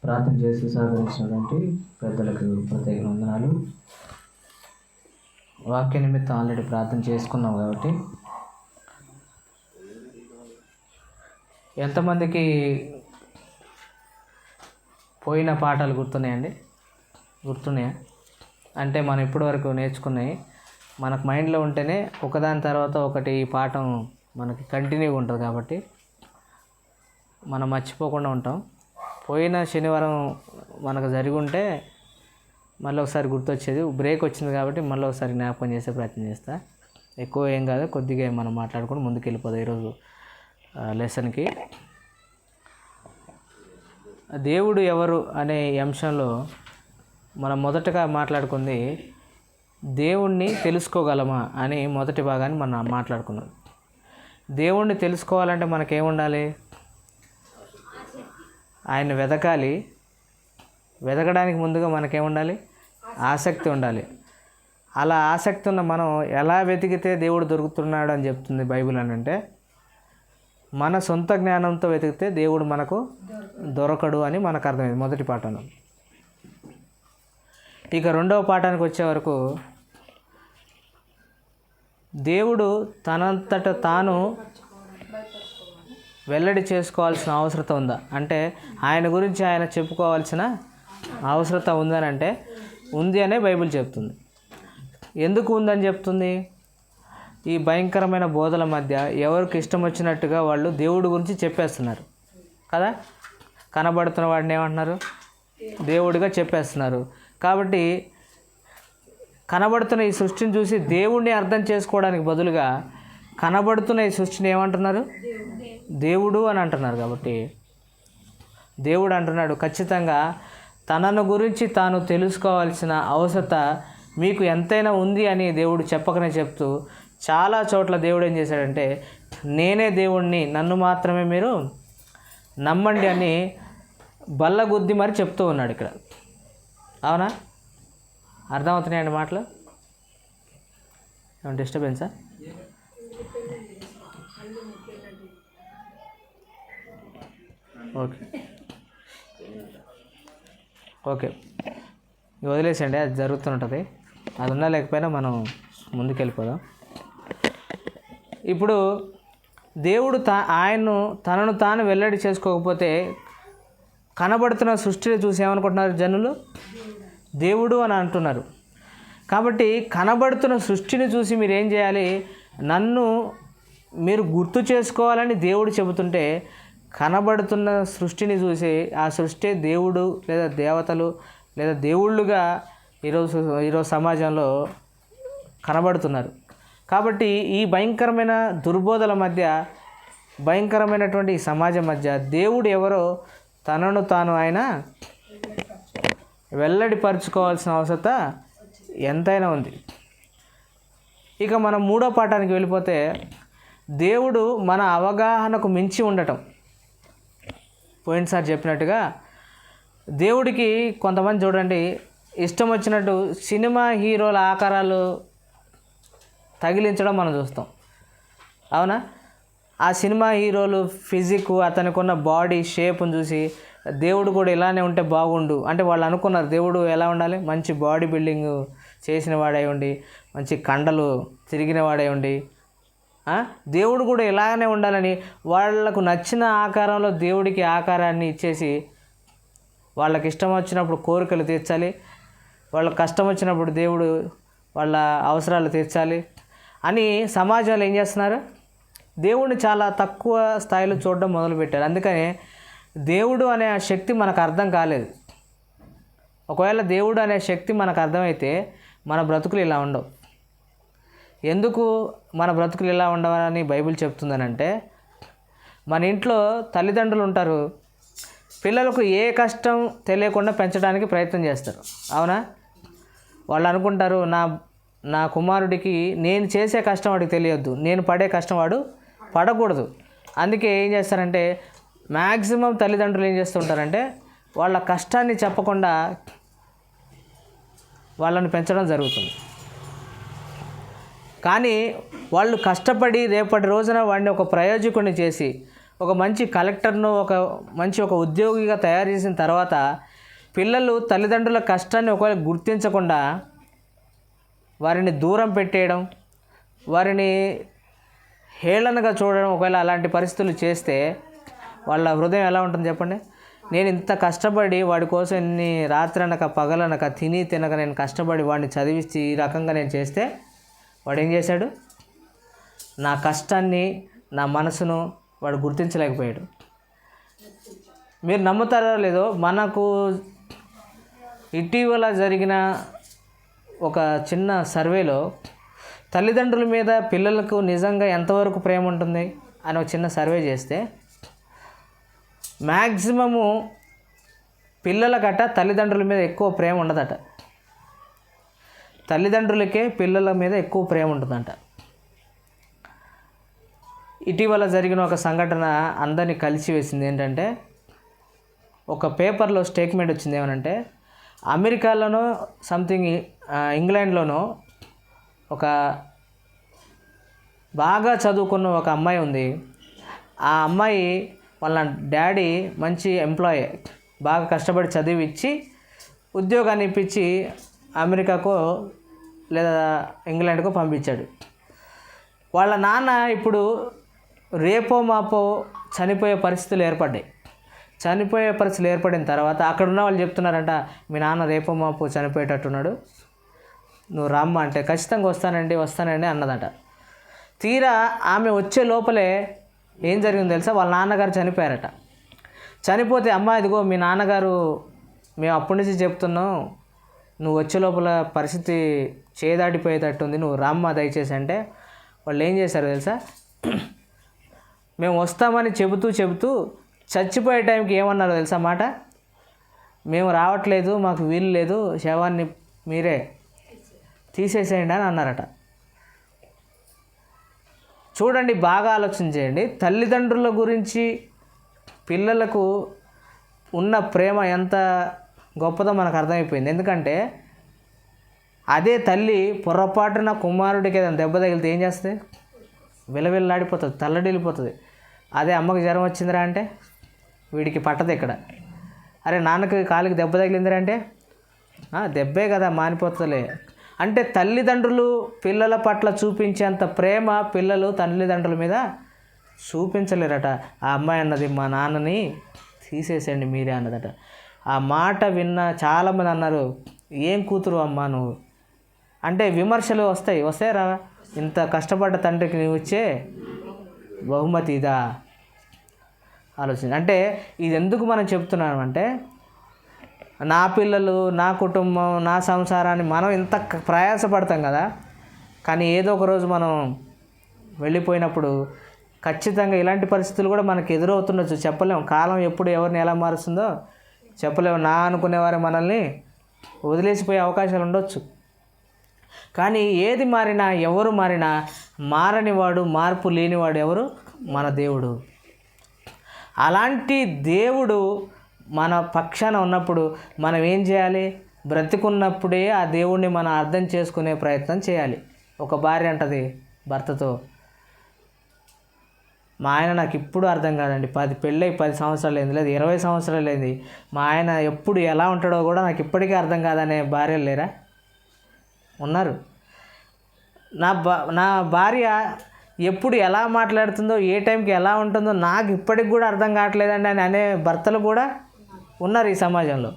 ప్రార్థన చేసి సహకరించినటువంటి పెద్దలకు ప్రత్యేక వందనాలు. వాక్య నిమిత్తం ఆల్రెడీ ప్రార్థన చేసుకున్నాం కాబట్టి ఎంతమందికి పోయిన పాఠాలు గుర్తున్నాయండి? గుర్తున్నాయా? అంటే మనం ఇప్పటివరకు నేర్చుకున్నాయి మనకు మైండ్లో ఉంటేనే ఒకదాని తర్వాత ఒకటి ఈ పాఠం మనకి కంటిన్యూగా ఉంటుంది కాబట్టి మనం మర్చిపోకుండా ఉంటాం. పోయిన శనివారం మనకు జరిగి ఉంటే మళ్ళీ ఒకసారి గుర్తొచ్చేది. బ్రేక్ వచ్చింది కాబట్టి మళ్ళీ ఒకసారి జ్ఞాపకం చేసే ప్రయత్నం చేస్తా. ఎక్కువ ఏం కాదు, కొద్దిగా మనం మాట్లాడుకొని ముందుకు వెళ్ళిపోదాం ఈరోజు లెసన్కి. దేవుడు ఎవరు అనే అంశంలో మనం మొదటగా మాట్లాడుకుంది దేవుణ్ణి తెలుసుకోగలమా అని మొదటి భాగాన్ని మనం మాట్లాడుకున్నాం. దేవుణ్ణి తెలుసుకోవాలంటే మనకేముండాలి? ఆయన వెతకాలి. వెతకడానికి ముందుగా మనకేముండాలి? ఆసక్తి ఉండాలి. అలా ఆసక్తి ఉన్న మనం ఎలా వెతికితే దేవుడు దొరుకుతున్నాడు అని చెప్తుంది బైబిల్. అని అంటే మన సొంత జ్ఞానంతో వెతికితే దేవుడు మనకు దొరకడు అని మనకు అర్థమైంది మొదటి పాఠంలో. ఇక రెండవ పాఠానికి వచ్చే వరకు దేవుడు తనంతట తాను వెల్లడి చేసుకోవాల్సిన అవసరం ఉందా అంటే ఆయన గురించి ఆయన చెప్పుకోవాల్సిన అవసరం ఉందని అంటే ఉంది అనే బైబిల్ చెప్తుంది. ఎందుకు ఉందని చెప్తుంది? ఈ భయంకరమైన బోధల మధ్య ఎవరికి ఇష్టం వచ్చినట్టుగా వాళ్ళు దేవుడి గురించి చెప్పేస్తున్నారు కదా. కనబడుతున్న వాడిని ఏమంటున్నారు? దేవుడిగా చెప్పేస్తున్నారు. కాబట్టి కనబడుతున్న ఈ సృష్టిని చూసి దేవుణ్ణి అర్థం చేసుకోవడానికి బదులుగా కనబడుతున్న ఈ సృష్టిని ఏమంటున్నారు? దేవుడు అని అంటున్నారు. కాబట్టి దేవుడు అంటున్నాడు ఖచ్చితంగా తనను గురించి తాను తెలుసుకోవాల్సిన అవసరత మీకు ఎంతైనా ఉంది అని దేవుడు చెప్పకనే చెప్తూ చాలా చోట్ల దేవుడు ఏం చేశాడంటే నేనే దేవుణ్ణి, నన్ను మాత్రమే మీరు నమ్మండి అని బల్లగుద్ది మరి చెప్తూ ఉన్నాడు ఇక్కడ. అవునా? అర్థమవుతున్నాయండి మాటలు? ఏమైనా డిస్టర్బెన్సా? ఓకే ఓకే వదిలేసండి, అది జరుగుతుంటుంది. అది ఉన్నా లేకపోయినా మనం ముందుకు వెళ్ళిపోదాం. ఇప్పుడు దేవుడు తనను తాను వెల్లడి చేసుకోకపోతే కనబడుతున్న సృష్టిని చూసి ఏమనుకుంటున్నారు జనులు? దేవుడు అని అంటున్నారు. కాబట్టి కనబడుతున్న సృష్టిని చూసి మీరు ఏం చేయాలి? నన్ను మీరు గుర్తు చేసుకోవాలని దేవుడు చెబుతుంటే కనబడుతున్న సృష్టిని చూసి ఆ సృష్టి దేవుడు లేదా దేవతలు లేదా దేవుళ్ళుగా ఈరోజు సమాజంలో కనబడుతున్నారు. కాబట్టి ఈ భయంకరమైన దుర్బోధల మధ్య, భయంకరమైనటువంటి ఈ సమాజం మధ్య దేవుడు ఎవరో తనను తాను ఆయన వెల్లడిపరుచుకోవాల్సిన అవసరత ఎంతైనా ఉంది. ఇక మనం మూడో పాఠానికి వెళ్ళిపోతే దేవుడు మన అవగాహనకు మించి ఉండటం. పోయినసారి చెప్పినట్టుగా దేవుడికి కొంతమంది చూడండి ఇష్టం వచ్చినట్టు సినిమా హీరోల ఆకారాలు తగిలించడం మనం చూస్తాం. అవునా? ఆ సినిమా హీరోలు ఫిజిక్, అతనికి ఉన్న బాడీ షేప్ని చూసి దేవుడు కూడా ఇలానే ఉంటే బాగుండు అంటే వాళ్ళు అనుకున్నారు దేవుడు ఎలా ఉండాలి? మంచి బాడీ బిల్డింగ్ చేసిన వాడై ఉండి, మంచి కండలు తిరిగిన వాడై ఉండి, దేవుడు కూడా ఇలాగనే ఉండాలని వాళ్లకు నచ్చిన ఆకారంలో దేవుడికి ఆకారాన్ని ఇచ్చేసి వాళ్ళకి ఇష్టం వచ్చినప్పుడు కోరికలు తీర్చాలి, వాళ్ళకి కష్టం వచ్చినప్పుడు దేవుడు వాళ్ళ అవసరాలు తీర్చాలి అని సమాజంలో ఏం చేస్తున్నారు? దేవుడిని చాలా తక్కువ స్థాయిలో చూడడం మొదలుపెట్టారు. అందుకని దేవుడు అనే ఆ శక్తి మనకు అర్థం కాలేదు. ఒకవేళ దేవుడు అనే శక్తి మనకు అర్థమైతే మన బ్రతుకులు ఇలా ఉండవు. ఎందుకు మన బ్రతుకులు ఇలా ఉండవని బైబిల్ చెప్తుందనంటే మన ఇంట్లో తల్లిదండ్రులు ఉంటారు, పిల్లలకు ఏ కష్టం తెలియకుండా పెంచడానికి ప్రయత్నం చేస్తారు. అవునా? వాళ్ళు అనుకుంటారు నా కుమారుడికి నేను చేసే కష్టం వాడికి తెలియద్దు, నేను పడే కష్టం వాడు పడకూడదు. అందుకే ఏం చేస్తారంటే మ్యాక్సిమం తల్లిదండ్రులు ఏం చేస్తుంటారంటే వాళ్ళ కష్టాన్ని చెప్పకుండా వాళ్ళని పెంచడం జరుగుతుంది. కానీ వాళ్ళు కష్టపడి రేపటి రోజున వాడిని ఒక ప్రయోజకుడిని చేసి ఒక మంచి కలెక్టర్ను ఒక ఉద్యోగిగా తయారు చేసిన తర్వాత పిల్లలు తల్లిదండ్రుల కష్టాన్ని ఒకవేళ గుర్తించకుండా వారిని దూరం పెట్టేయడం, వారిని హేళనగా చూడడం, ఒకవేళ అలాంటి పరిస్థితులు చేస్తే వాళ్ళ హృదయం ఎలా ఉంటుంది చెప్పండి. నేను ఇంత కష్టపడి వాడి కోసం ఇన్ని రాత్రనక పగలనక తినక నేను కష్టపడి వాడిని చదివించి ఈ రకంగా నేను చేస్తే వాడు ఏం చేశాడు? నా కష్టాన్ని, నా మనసును వాడు గుర్తించలేకపోయాడు. మీరు నమ్ముతారో లేదో, మనకు ఇటీవల జరిగిన ఒక చిన్న సర్వేలో తల్లిదండ్రుల మీద పిల్లలకు నిజంగా ఎంతవరకు ప్రేమ ఉంటుంది అని ఒక చిన్న సర్వే చేస్తే మ్యాక్సిమము పిల్లల గట్ట తల్లిదండ్రుల మీద ఎక్కువ ప్రేమ ఉండదట. తల్లిదండ్రులకే పిల్లల మీద ఎక్కువ ప్రేమ ఉంటుందంట. ఇటీవల జరిగిన ఒక సంఘటన అందరినీ కలిసివేసింది. ఏంటంటే ఒక పేపర్లో స్టేట్మెంట్ వచ్చింది. ఏమనంటే అమెరికాలోనో సంథింగ్ ఇంగ్లాండ్లోనో ఒక బాగా చదువుకున్న ఒక అమ్మాయి ఉంది. ఆ అమ్మాయి వాళ్ళ డాడీ మంచి ఎంప్లాయీ, బాగా కష్టపడి చదివించి ఉద్యోగాన్ని ఇప్పించి అమెరికాకో లేదా ఇంగ్లాండ్కో పంపించాడు. వాళ్ళ నాన్న ఇప్పుడు రేపో మాపో చనిపోయే పరిస్థితులు ఏర్పడిన తర్వాత అక్కడ ఉన్న వాళ్ళు చెప్తున్నారంట, మీ నాన్న రేపో మాపో చనిపోయేటట్టున్నాడు, నువ్వు రమ్మ అంటే ఖచ్చితంగా వస్తానండి అన్నదట. తీరా ఆమె వచ్చే లోపలే ఏం జరిగిందో తెలుసా? వాళ్ళ నాన్నగారు చనిపోయారట. చనిపోతే అమ్మ ఇదిగో మీ నాన్నగారు, మేము అప్పటి నుంచి చెప్తున్నాం, నువ్వు వచ్చే లోపల పరిస్థితి చేదాటిపోయేటట్టుంది, నువ్వు రమ్మ దయచేసి అంటే వాళ్ళు ఏం చేశారో తెలుసా? మేము వస్తామని చెబుతూ చచ్చిపోయే టైంకి ఏమన్నారో తెలుసా మాట? మేము రావట్లేదు, మాకు వీలు లేదు, శవాన్ని మీరే తీసేసేయండి అని అన్నారట. చూడండి, బాగా ఆలోచన చేయండి. తల్లిదండ్రుల గురించి పిల్లలకు ఉన్న ప్రేమ ఎంత గొప్పదో మనకు అర్థమైపోయింది. ఎందుకంటే అదే తల్లి పొరపాటున కుమారుడికి ఏదైనా దెబ్బ తగిలితే ఏం చేస్తుంది? విలవిల్లాడిపోతుంది, తల్లడిల్లిపోతుంది. అదే అమ్మకి జ్వరం వచ్చిందిరా అంటే వీడికి పట్టదు ఇక్కడ. అరే నాన్నకి కాలికి దెబ్బ తగిలిందిరా అంటే దెబ్బే కదా, మానిపోతుందిలే. అంటే తల్లిదండ్రులు పిల్లల పట్ల చూపించేంత ప్రేమ పిల్లలు తల్లిదండ్రుల మీద చూపించలేరట. ఆ అమ్మాయి అన్నది, మా నాన్నని తీసేసేయండి మీరే అన్నదట. ఆ మాట విన్న చాలామంది అన్నారు, ఏం కూతురు అమ్మా నువ్వు అంటే. విమర్శలు వస్తాయి రా, ఇంత కష్టపడ్డ తండ్రికి నువ్వు ఇచ్చే బహుమతి ఇదా? ఆలోచన. అంటే ఇది ఎందుకు మనం చెప్తున్నామంటే, నా పిల్లలు, నా కుటుంబం, నా సంసారాన్ని మనం ఇంత ప్రయాసపడతాం కదా, కానీ ఏదో ఒక రోజు మనం వెళ్ళిపోయినప్పుడు ఖచ్చితంగా ఇలాంటి పరిస్థితులు కూడా మనకు ఎదురవుతుండొచ్చు. చెప్పలేము, కాలం ఎప్పుడు ఎవరిని ఎలా మారుస్తుందో చెప్పలేము. నా అనుకునేవారు మనల్ని వదిలేసిపోయే అవకాశాలు ఉండొచ్చు. కానీ ఏది మారినా, ఎవరు మారినా, మారనివాడు, మార్పు లేనివాడు ఎవరు? మన దేవుడు. అలాంటి దేవుడు మన పక్షాన ఉన్నప్పుడు మనం ఏం చేయాలి? బ్రతికున్నప్పుడే ఆ దేవుడిని మనం అర్థం చేసుకునే ప్రయత్నం చేయాలి. ఒక భార్య అంటది భర్తతో, మా ఆయన నాకు ఇప్పుడు అర్థం కాదండి, పెళ్ళై 10 సంవత్సరాలు అయింది, లేదా 20 సంవత్సరాలు అయింది, మా ఆయన ఎప్పుడు ఎలా ఉంటాడో కూడా నాకు ఇప్పటికీ అర్థం కాదనే భార్యలు లేరా? ఉన్నారు. నా భార్య ఎప్పుడు ఎలా మాట్లాడుతుందో, ఏ టైంకి ఎలా ఉంటుందో నాకు ఇప్పటికి కూడా అర్థం కావట్లేదండి అని అనే భర్తలు కూడా ఉన్నారు ఈ సమాజంలో.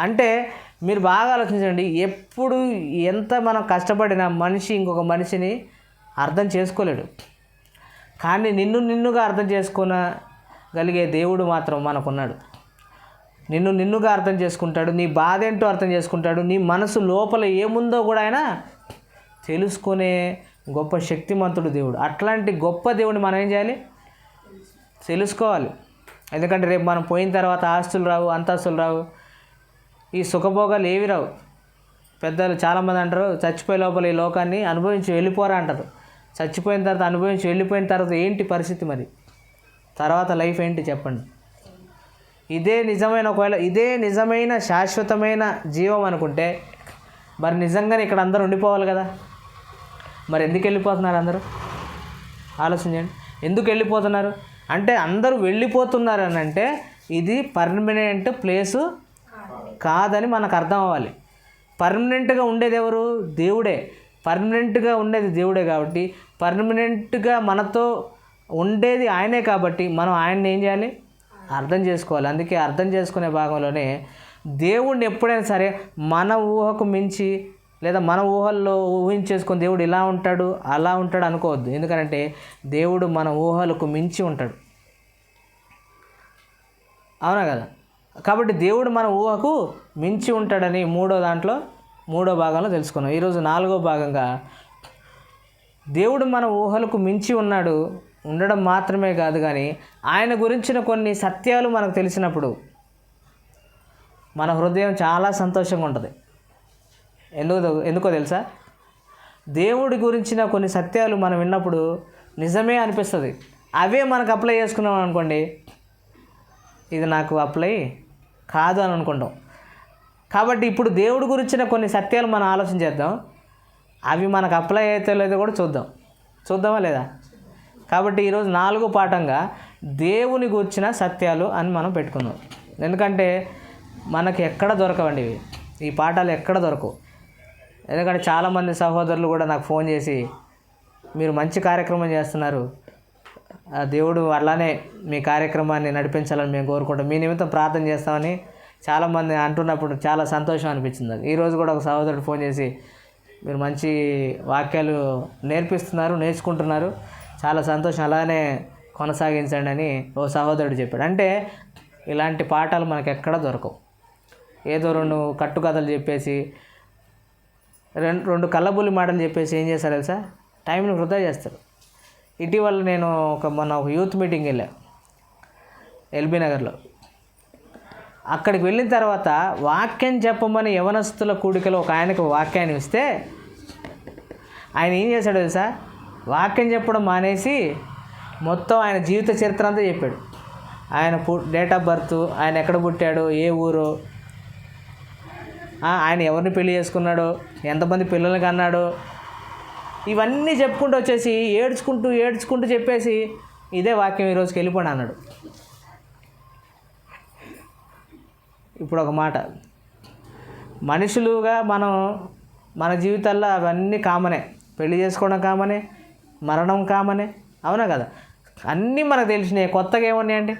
అంటే మీరు బాగా ఆలోచించండి, ఎప్పుడు ఎంత మనం కష్టపడినా మనిషి ఇంకొక మనిషిని అర్థం చేసుకోలేడు. కానీ నిన్నుగా అర్థం చేసుకోగలిగే దేవుడు మాత్రం మనకున్నాడు. నిన్నుగా అర్థం చేసుకుంటాడు, నీ బాధ ఏంటో అర్థం చేసుకుంటాడు, నీ మనసు లోపల ఏముందో కూడా ఆయన తెలుసుకునే గొప్ప శక్తిమంతుడు దేవుడు. అట్లాంటి గొప్ప దేవుడిని మనం ఏం చేయాలి? తెలుసుకోవాలి. ఎందుకంటే రేపు మనం పోయిన తర్వాత ఆస్తులు రావు, అంతస్తులు రావు, ఈ సుఖభోగాలు ఏవి రావు. పెద్దలు చాలామంది అంటారు, చచ్చిపోయే లోపల ఈ లోకాన్ని అనుభవించి వెళ్ళిపోరా అంటారు. చచ్చిపోయిన తర్వాత అనుభవించి వెళ్ళిపోయిన తర్వాత ఏంటి పరిస్థితి? మరి తర్వాత లైఫ్ ఏంటి చెప్పండి? ఇదే నిజమైన శాశ్వతమైన జీవం అనుకుంటే మరి నిజంగానే ఇక్కడ అందరూ ఉండిపోవాలి కదా. మరి ఎందుకు వెళ్ళిపోతున్నారు అందరూ? ఆలోచించండి. ఎందుకు వెళ్ళిపోతున్నారు? అంటే అందరూ వెళ్ళిపోతున్నారని అంటే ఇది పర్మనెంట్ ప్లేసు కాదని మనకు అర్థం అవ్వాలి. పర్మనెంట్గా ఉండేది ఎవరు? దేవుడే. పర్మనెంట్గా ఉండేది దేవుడే కాబట్టి పర్మనెంట్గా మనతో ఉండేది ఆయనే కాబట్టి మనం ఆయన్ని ఏం చేయాలి? అర్థం చేసుకోవాలి. అందుకే అర్థం చేసుకునే భాగంలోనే దేవుడిని ఎప్పుడైనా సరే మన ఊహకు మించి లేదా మన ఊహల్లో ఊహించేసుకొని దేవుడు ఇలా ఉంటాడు అలా ఉంటాడు అనుకోవద్దు. ఎందుకంటే దేవుడు మన ఊహలకు మించి ఉంటాడు. అవునా కదా? కాబట్టి దేవుడు మన ఊహకు మించి ఉంటాడని మూడో భాగంలో తెలుసుకున్నాం. ఈరోజు 4వ భాగంగా దేవుడు మన ఊహలకు మించి ఉండడం మాత్రమే కాదు, కానీ ఆయన గురించిన కొన్ని సత్యాలు మనకు తెలిసినప్పుడు మన హృదయం చాలా సంతోషంగా ఉంటుంది. ఎందుకో తెలుసా? దేవుడి గురించిన కొన్ని సత్యాలు మనం విన్నప్పుడు నిజమే అనిపిస్తుంది. అవే మనకు అప్లై చేసుకున్నాం అనుకోండి, ఇది నాకు అప్లై కాదు అని అనుకుంటాం. కాబట్టి ఇప్పుడు దేవుడి గురించిన కొన్ని సత్యాలు మనం ఆలోచన చేద్దాం. అవి మనకు అప్లై అయితే లేదో కూడా చూద్దామా లేదా? కాబట్టి ఈరోజు 4వ పాఠంగా దేవుని గురించిన సత్యాలు అని మనం పెట్టుకుందాం. ఎందుకంటే మనకి ఎక్కడ దొరకవండి ఇవి, ఈ పాఠాలు ఎక్కడ దొరకవు. ఎందుకంటే చాలామంది సహోదరులు కూడా నాకు ఫోన్ చేసి మీరు మంచి కార్యక్రమం చేస్తున్నారు, దేవుడు అలానే మీ కార్యక్రమాన్ని నడిపించాలని మేము కోరుకుంటాం, మీ నిమిత్తం ప్రార్థన చేస్తామని చాలామంది అంటున్నప్పుడు చాలా సంతోషం అనిపించింది. ఈరోజు కూడా ఒక సహోదరుడు ఫోన్ చేసి మీరు మంచి వాక్యాలు నేర్చుకుంటున్నారు, చాలా సంతోషం, అలానే కొనసాగించండి అని ఓ సహోదరుడు చెప్పాడు. అంటే ఇలాంటి పాఠాలు మనకు ఎక్కడ దొరకవు. ఏదో 2 కట్టుకథలు చెప్పేసి 2 కళ్ళబుల్లి మాటలు చెప్పేసి ఏం చేస్తారు తెలుసా? టైంని వృధా చేస్తారు. ఇటీవల నేను మొన్న ఒక యూత్ మీటింగ్ వెళ్ళా ఎల్బీ నగర్లో. అక్కడికి వెళ్ళిన తర్వాత వాక్యం చెప్పమని యవనస్తుల కూడికలో ఒక ఆయనకు వాక్యాన్ని ఇస్తే ఆయన ఏం చేశాడు తెలుసా? వాక్యం చెప్పడం మానేసి మొత్తం ఆయన జీవిత చరిత్ర అంతా చెప్పాడు. ఆయన డేట్ ఆఫ్ బర్త్, ఆయన ఎక్కడ పుట్టాడు, ఏ ఊరు, ఆయన ఎవరిని పెళ్లి చేసుకున్నాడో, ఎంతమంది పిల్లల్ని కన్నాడో, ఇవన్నీ చెప్పుకుంటూ వచ్చేసి ఏడ్చుకుంటూ చెప్పేసి ఇదే వాక్యం ఈరోజుకి వెళ్ళిపోండి అన్నాడు. ఇప్పుడు ఒక మాట, మనుషులుగా మన జీవితాల్లో అవన్నీ కామనే, పెళ్లి చేసుకోవడం కామనే, మరణం కామనే, అవునా కదా? అన్నీ మనకు తెలిసినాయి, కొత్తగా ఏమన్నాయండి?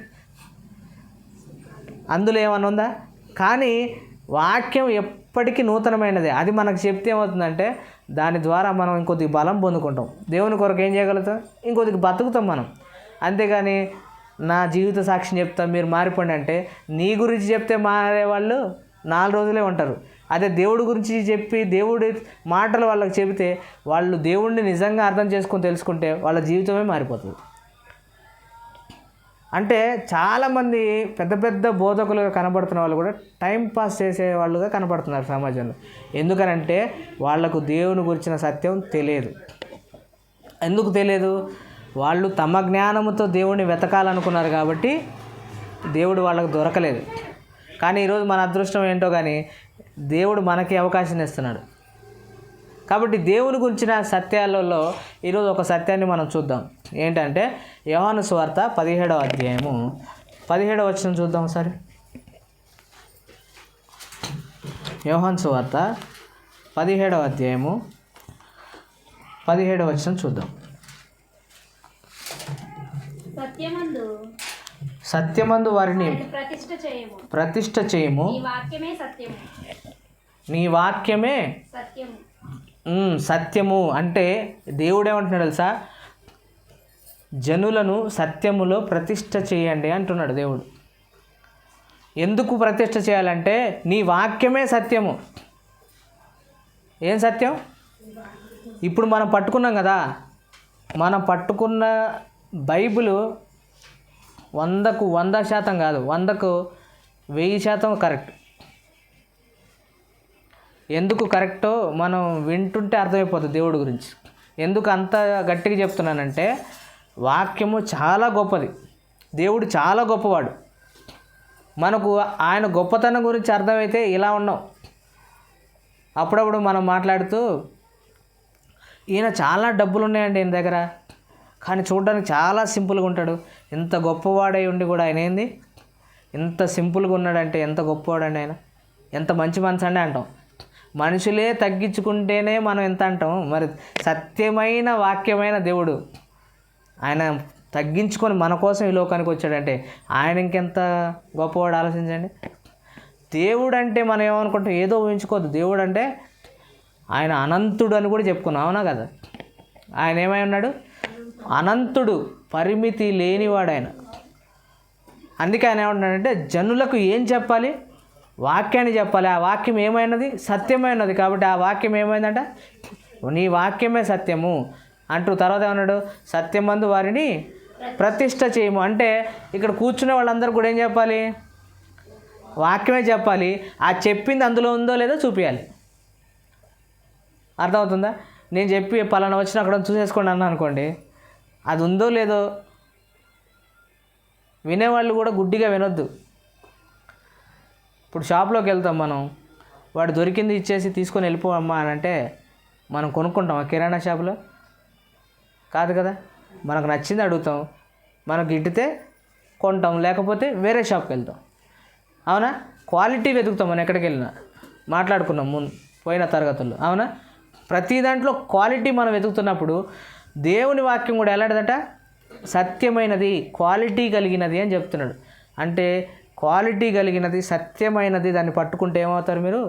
అందులో ఏమన్నా ఉందా? కానీ వాక్యం ఎప్పటికీ నూతనమైనదే. అది మనకు చెప్తే ఏమవుతుందంటే దాని ద్వారా మనం ఇంకొద్దిగా బలం పొందుకుంటాం, దేవుని కొరకు ఏం చేయగలుగుతాం, ఇంకొద్దిగా బతుకుతాం మనం. అంతేగాని నా జీవిత సాక్ష్యం చెప్తాం మీరు మారిపోండి అంటే నీ గురించి చెప్తే మారేవాళ్ళు 4 రోజులే ఉంటారు. అదే దేవుడి గురించి చెప్పి దేవుడి మాటలు వాళ్ళకి చెబితే వాళ్ళు దేవుడిని నిజంగా అర్థం చేసుకొని తెలుసుకుంటే వాళ్ళ జీవితమే మారిపోతుంది. అంటే చాలామంది పెద్ద బోధకులుగా కనబడుతున్న వాళ్ళు కూడా టైంపాస్ చేసే వాళ్ళుగా కనబడుతున్నారు సమాజంలో. ఎందుకనంటే వాళ్లకు దేవుని గురించిన సత్యం తెలియదు. ఎందుకు తెలియదు? వాళ్ళు తమ జ్ఞానముతో దేవుడిని వెతకాలనుకున్నారు కాబట్టి దేవుడు వాళ్ళకు దొరకలేదు. కానీ ఈరోజు మన అదృష్టం ఏంటో కానీ దేవుడు మనకి అవకాశం ఇస్తున్నాడు. కాబట్టి దేవుని గురించిన సత్యాలలో ఈరోజు ఒక సత్యాన్ని మనం చూద్దాం. ఏంటంటే యోహాను సువార్త 17వ అధ్యాయము 17వ వచనం చూద్దాం ఒకసారి. యోహాను సువార్త 17వ అధ్యాయము 17వ వచనం చూద్దాం. సత్యమందు వారిని ప్రతిష్ఠ చేయము, నీ వాక్యమే సత్యము. అంటే దేవుడు ఏమంటున్నాడు తెలుసా? జనులను సత్యములో ప్రతిష్ఠ చేయండి అంటున్నాడు దేవుడు. ఎందుకు ప్రతిష్ఠ చేయాలంటే నీ వాక్యమే సత్యము. ఏం సత్యం? ఇప్పుడు మనం పట్టుకున్నాం కదా, మనం పట్టుకున్న బైబిలు 100కు 100% కాదు, 100కు 1000% కరెక్ట్. ఎందుకు కరెక్టో మనం వింటుంటే అర్థమైపోతుంది దేవుడి గురించి. ఎందుకు అంత గట్టిగా చెప్తున్నానంటే వాక్యము చాలా గొప్పది, దేవుడు చాలా గొప్పవాడు. మనకు ఆయన గొప్పతనం గురించి అర్థమైతే ఇలా ఉన్నాం. అప్పుడప్పుడు మనం మాట్లాడుతూ ఈయన చాలా డబ్బులు ఉన్నాయండి ఈయన దగ్గర, కానీ చూడడానికి చాలా సింపుల్గా ఉంటాడు, ఇంత గొప్పవాడై ఉండి కూడా ఆయన ఏంది ఇంత సింపుల్గా ఉన్నాడంటే ఎంత గొప్పవాడండి ఆయన, ఎంత మంచి మనసు అండి అంటాం. మనుషులే తగ్గించుకుంటేనే మనం ఎంత అంటాం, మరి సత్యమైన వాక్యమైన దేవుడు ఆయన తగ్గించుకొని మన కోసం ఈ లోకానికి వచ్చాడంటే ఆయన ఇంకెంత గొప్పవాడు ఆలోచించండి. దేవుడు అంటే మనం ఏమనుకుంటాం, ఏదో ఊహించుకోవద్దు. దేవుడు అంటే ఆయన అనంతుడు అని కూడా చెప్పుకున్నాం, అవునా కదా? ఆయన ఏమై ఉన్నాడు, అనంతుడు, పరిమితి లేనివాడు ఆయన. అందుకే ఆయన ఏమంటున్నాడంటే జనులకు ఏం చెప్పాలి, వాక్యాన్ని చెప్పాలి. ఆ వాక్యం ఏమైనది, సత్యమైనది. కాబట్టి ఆ వాక్యం ఏమైందంట, నీ వాక్యమే సత్యము అంటూ తర్వాత ఏమన్నాడు, సత్యమందు వారిని ప్రతిష్ఠ చేయము. అంటే ఇక్కడ కూర్చునే వాళ్ళందరూ కూడా ఏం చెప్పాలి, వాక్యమే చెప్పాలి. ఆ చెప్పింది అందులో ఉందో లేదో చూపించాలి. అర్థమవుతుందా? నేను చెప్పి పలానా వచ్చిన అక్కడ చూసేసుకోండి అన్నా అనుకోండి, అది ఉందో లేదో వినేవాళ్ళు కూడా గుడ్డిగా వినొద్దు. ఇప్పుడు షాప్లోకి వెళ్తాం మనం, వాడు దొరికింది ఇచ్చేసి తీసుకొని వెళ్ళిపోమ్మా అని అంటే మనం కొనుక్కుంటాం ఆ కిరాణా షాపులో? కాదు కదా. మనకు నచ్చింది అడుగుతాం, మనకు గిట్టితే కొంటాం, లేకపోతే వేరే షాప్కి వెళ్తాం, అవునా? క్వాలిటీ వెతుకుతాం మనం ఎక్కడికి వెళ్ళినా, మాట్లాడుకున్నాం పోయిన తరగతుల్లో, అవునా? ప్రతి దాంట్లో క్వాలిటీ మనం వెతుకుతున్నప్పుడు దేవుని వాక్యం కూడా ఎలాంటిదట, సత్యమైనది, క్వాలిటీ కలిగినది అని చెప్తున్నాడు. అంటే క్వాలిటీ కలిగినది, సత్యమైనది, దాన్ని పట్టుకుంటే ఏమవుతారు, మీరు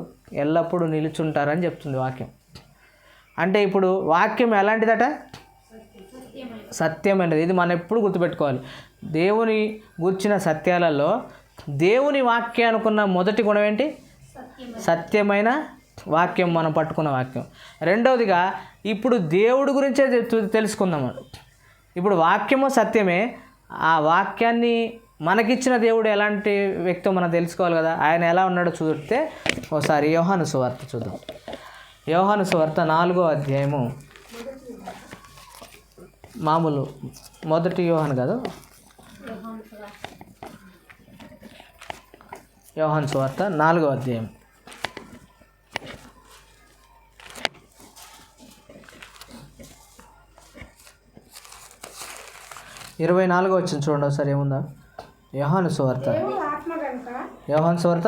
ఎల్లప్పుడూ నిలుచుంటారని చెప్తుంది వాక్యం. అంటే ఇప్పుడు వాక్యం ఎలాంటిదట, సత్యమైనది. ఇది మనం ఎప్పుడు గుర్తుపెట్టుకోవాలి. దేవుని గూర్చిన సత్యాలలో దేవుని వాక్యానుకున్న మొదటి గుణం ఏంటి, సత్యమైన వాక్యం, మనం పట్టుకున్న వాక్యం. రెండవదిగా ఇప్పుడు దేవుడి గురించే తెలుసుకుందాం. ఇప్పుడు వాక్యము సత్యమే, ఆ వాక్యాన్ని మనకిచ్చిన దేవుడు ఎలాంటి వ్యక్తో మనం తెలుసుకోవాలి కదా. ఆయన ఎలా ఉన్నాడో చూస్తే ఒకసారి యోహాను సువార్త చూద్దాం. యోహాను సువార్త 4వ అధ్యాయము, మామూలు మొదటి యోహాను కాదు, యోహాను సువార్త 4వ అధ్యాయం 24వ వచనం చూడండి ఒకసారి, ఏముందా? యోహాను సువార్త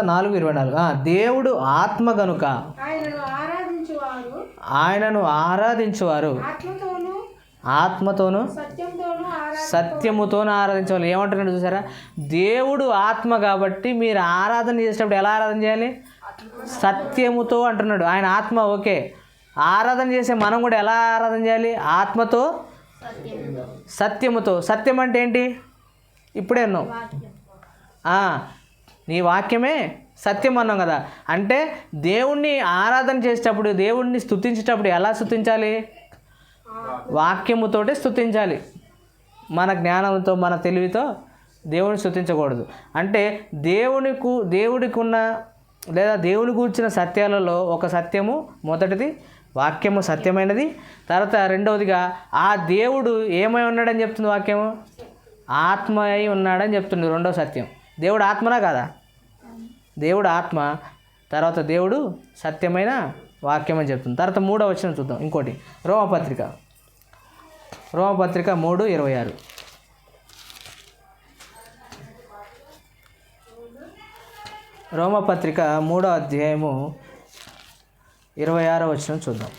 4:24. దేవుడు ఆత్మ గనుక ఆయనను ఆరాధించువారు ఆత్మతోనూ సత్యముతోనూ ఆరాధించేవాళ్ళు. ఏమంటున్నాడు చూసారా? దేవుడు ఆత్మ కాబట్టి మీరు ఆరాధన చేసేటప్పుడు ఎలా ఆరాధన చేయాలి, సత్యముతో అంటున్నాడు. ఆయన ఆత్మ, ఓకే. ఆరాధన చేసే మనం కూడా ఎలా ఆరాధన చేయాలి, ఆత్మతో సత్యముతో. సత్యం అంటే ఏంటి, ఇప్పుడే అన్నావు, నీ వాక్యమే సత్యం అన్నాం కదా. అంటే దేవుణ్ణి ఆరాధన చేసేటప్పుడు, దేవుణ్ణి స్తుతించేటప్పుడు ఎలా స్తుతించాలి, వాక్యముతోటే స్తుతించాలి. మన జ్ఞానంతో, మన తెలివితో దేవుని స్తుతించకూడదు. అంటే దేవుడికి ఉన్న లేదా దేవుని కూర్చిన సత్యాలలో ఒక సత్యము మొదటిది, వాక్యము సత్యమైనది. తర్వాత రెండవదిగా ఆ దేవుడు ఏమై ఉన్నాడని చెప్తుంది వాక్యము, ఆత్మ అయి ఉన్నాడని చెప్తుంది. రెండవ సత్యం, దేవుడు ఆత్మనా కాదా? దేవుడు ఆత్మ. తర్వాత దేవుడు సత్యమైన వాక్యం అని చెప్తుంది. తర్వాత 3వ వచనం చూద్దాం. ఇంకోటి రోమపత్రిక 3:26. రోమపత్రిక 3వ అధ్యాయము 26వ వచనం చూద్దాం.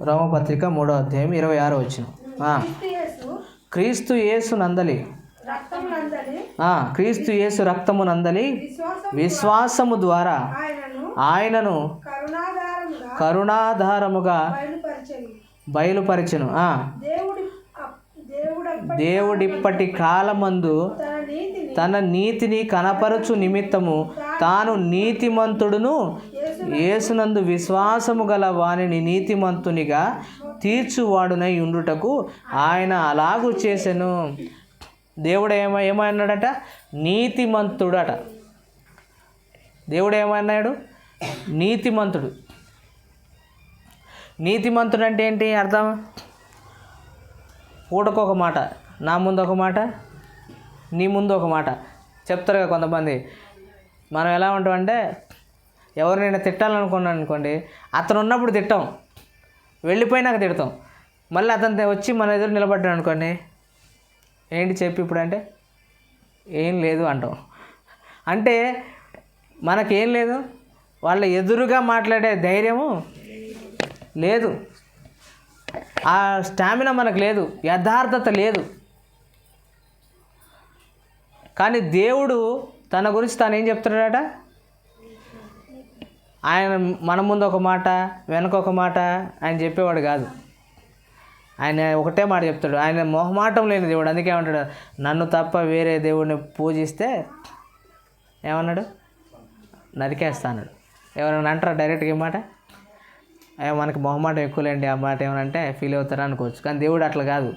రోమపత్రిక 3వ అధ్యాయం 26వ వచనం. క్రీస్తు యేసు నందలి, క్రీస్తు యేసు రక్తము నందలి విశ్వాసము ద్వారా ఆయనను కరుణాధారముగా బయలుపరచెను. దేవుడిప్పటి కాలమందు తన నీతిని కనపరచు నిమిత్తము తాను నీతిమంతుడును యేసునందు విశ్వాసము గల వానిని నీతిమంతునిగా తీర్చువాడునై ఉండుటకు ఆయన అలాగూ చేసెను. దేవుడు ఏమన్నాడట, నీతిమంతుడట. దేవుడు ఏమన్నాడు, నీతిమంతుడు. నీతిమంతుడు అంటే ఏంటి అర్థం? పూటకొక మాట, నా ముందు ఒక మాట, నీ ముందు ఒక మాట చెప్తారు కదా కొంతమంది. మనం ఎలా ఉంటామంటే, ఎవరినైనా తిట్టాలనుకున్నాను అనుకోండి, అతను ఉన్నప్పుడు తిట్టాం, వెళ్ళిపోయినాక తిడతాం. మళ్ళీ అతను వచ్చి మన ఎదురు నిలబడ్డాడు అనుకోండి, ఏంటి చెప్పి ఇప్పుడు అంటే ఏం లేదు అంటాం. అంటే మనకేం లేదు, వాళ్ళ ఎదురుగా మాట్లాడే ధైర్యము లేదు, ఆ స్టామినా మనకు లేదు, యథార్థత లేదు. కానీ దేవుడు తన గురించి తాను ఏం చెప్తున్నాడట, ఆయన మన ముందు ఒక మాట వెనక ఒక మాట ఆయన చెప్పేవాడు కాదు. ఆయన ఒకటే మాట చెప్తాడు. ఆయన మొహమాటం లేని దేవుడు. అందుకే ఏమంటాడు, నన్ను తప్ప వేరే దేవుడిని పూజిస్తే ఏమన్నాడు, నరికేస్తా అన్నాడు. ఎవరైనా అంటారా డైరెక్ట్గా ఈ మాట? మనకి మొహమాటం ఎక్కువలేండి ఆ మాట ఏమనంటే ఫీల్ అవుతారా అనుకోవచ్చు. కానీ దేవుడు అట్లా కాదు,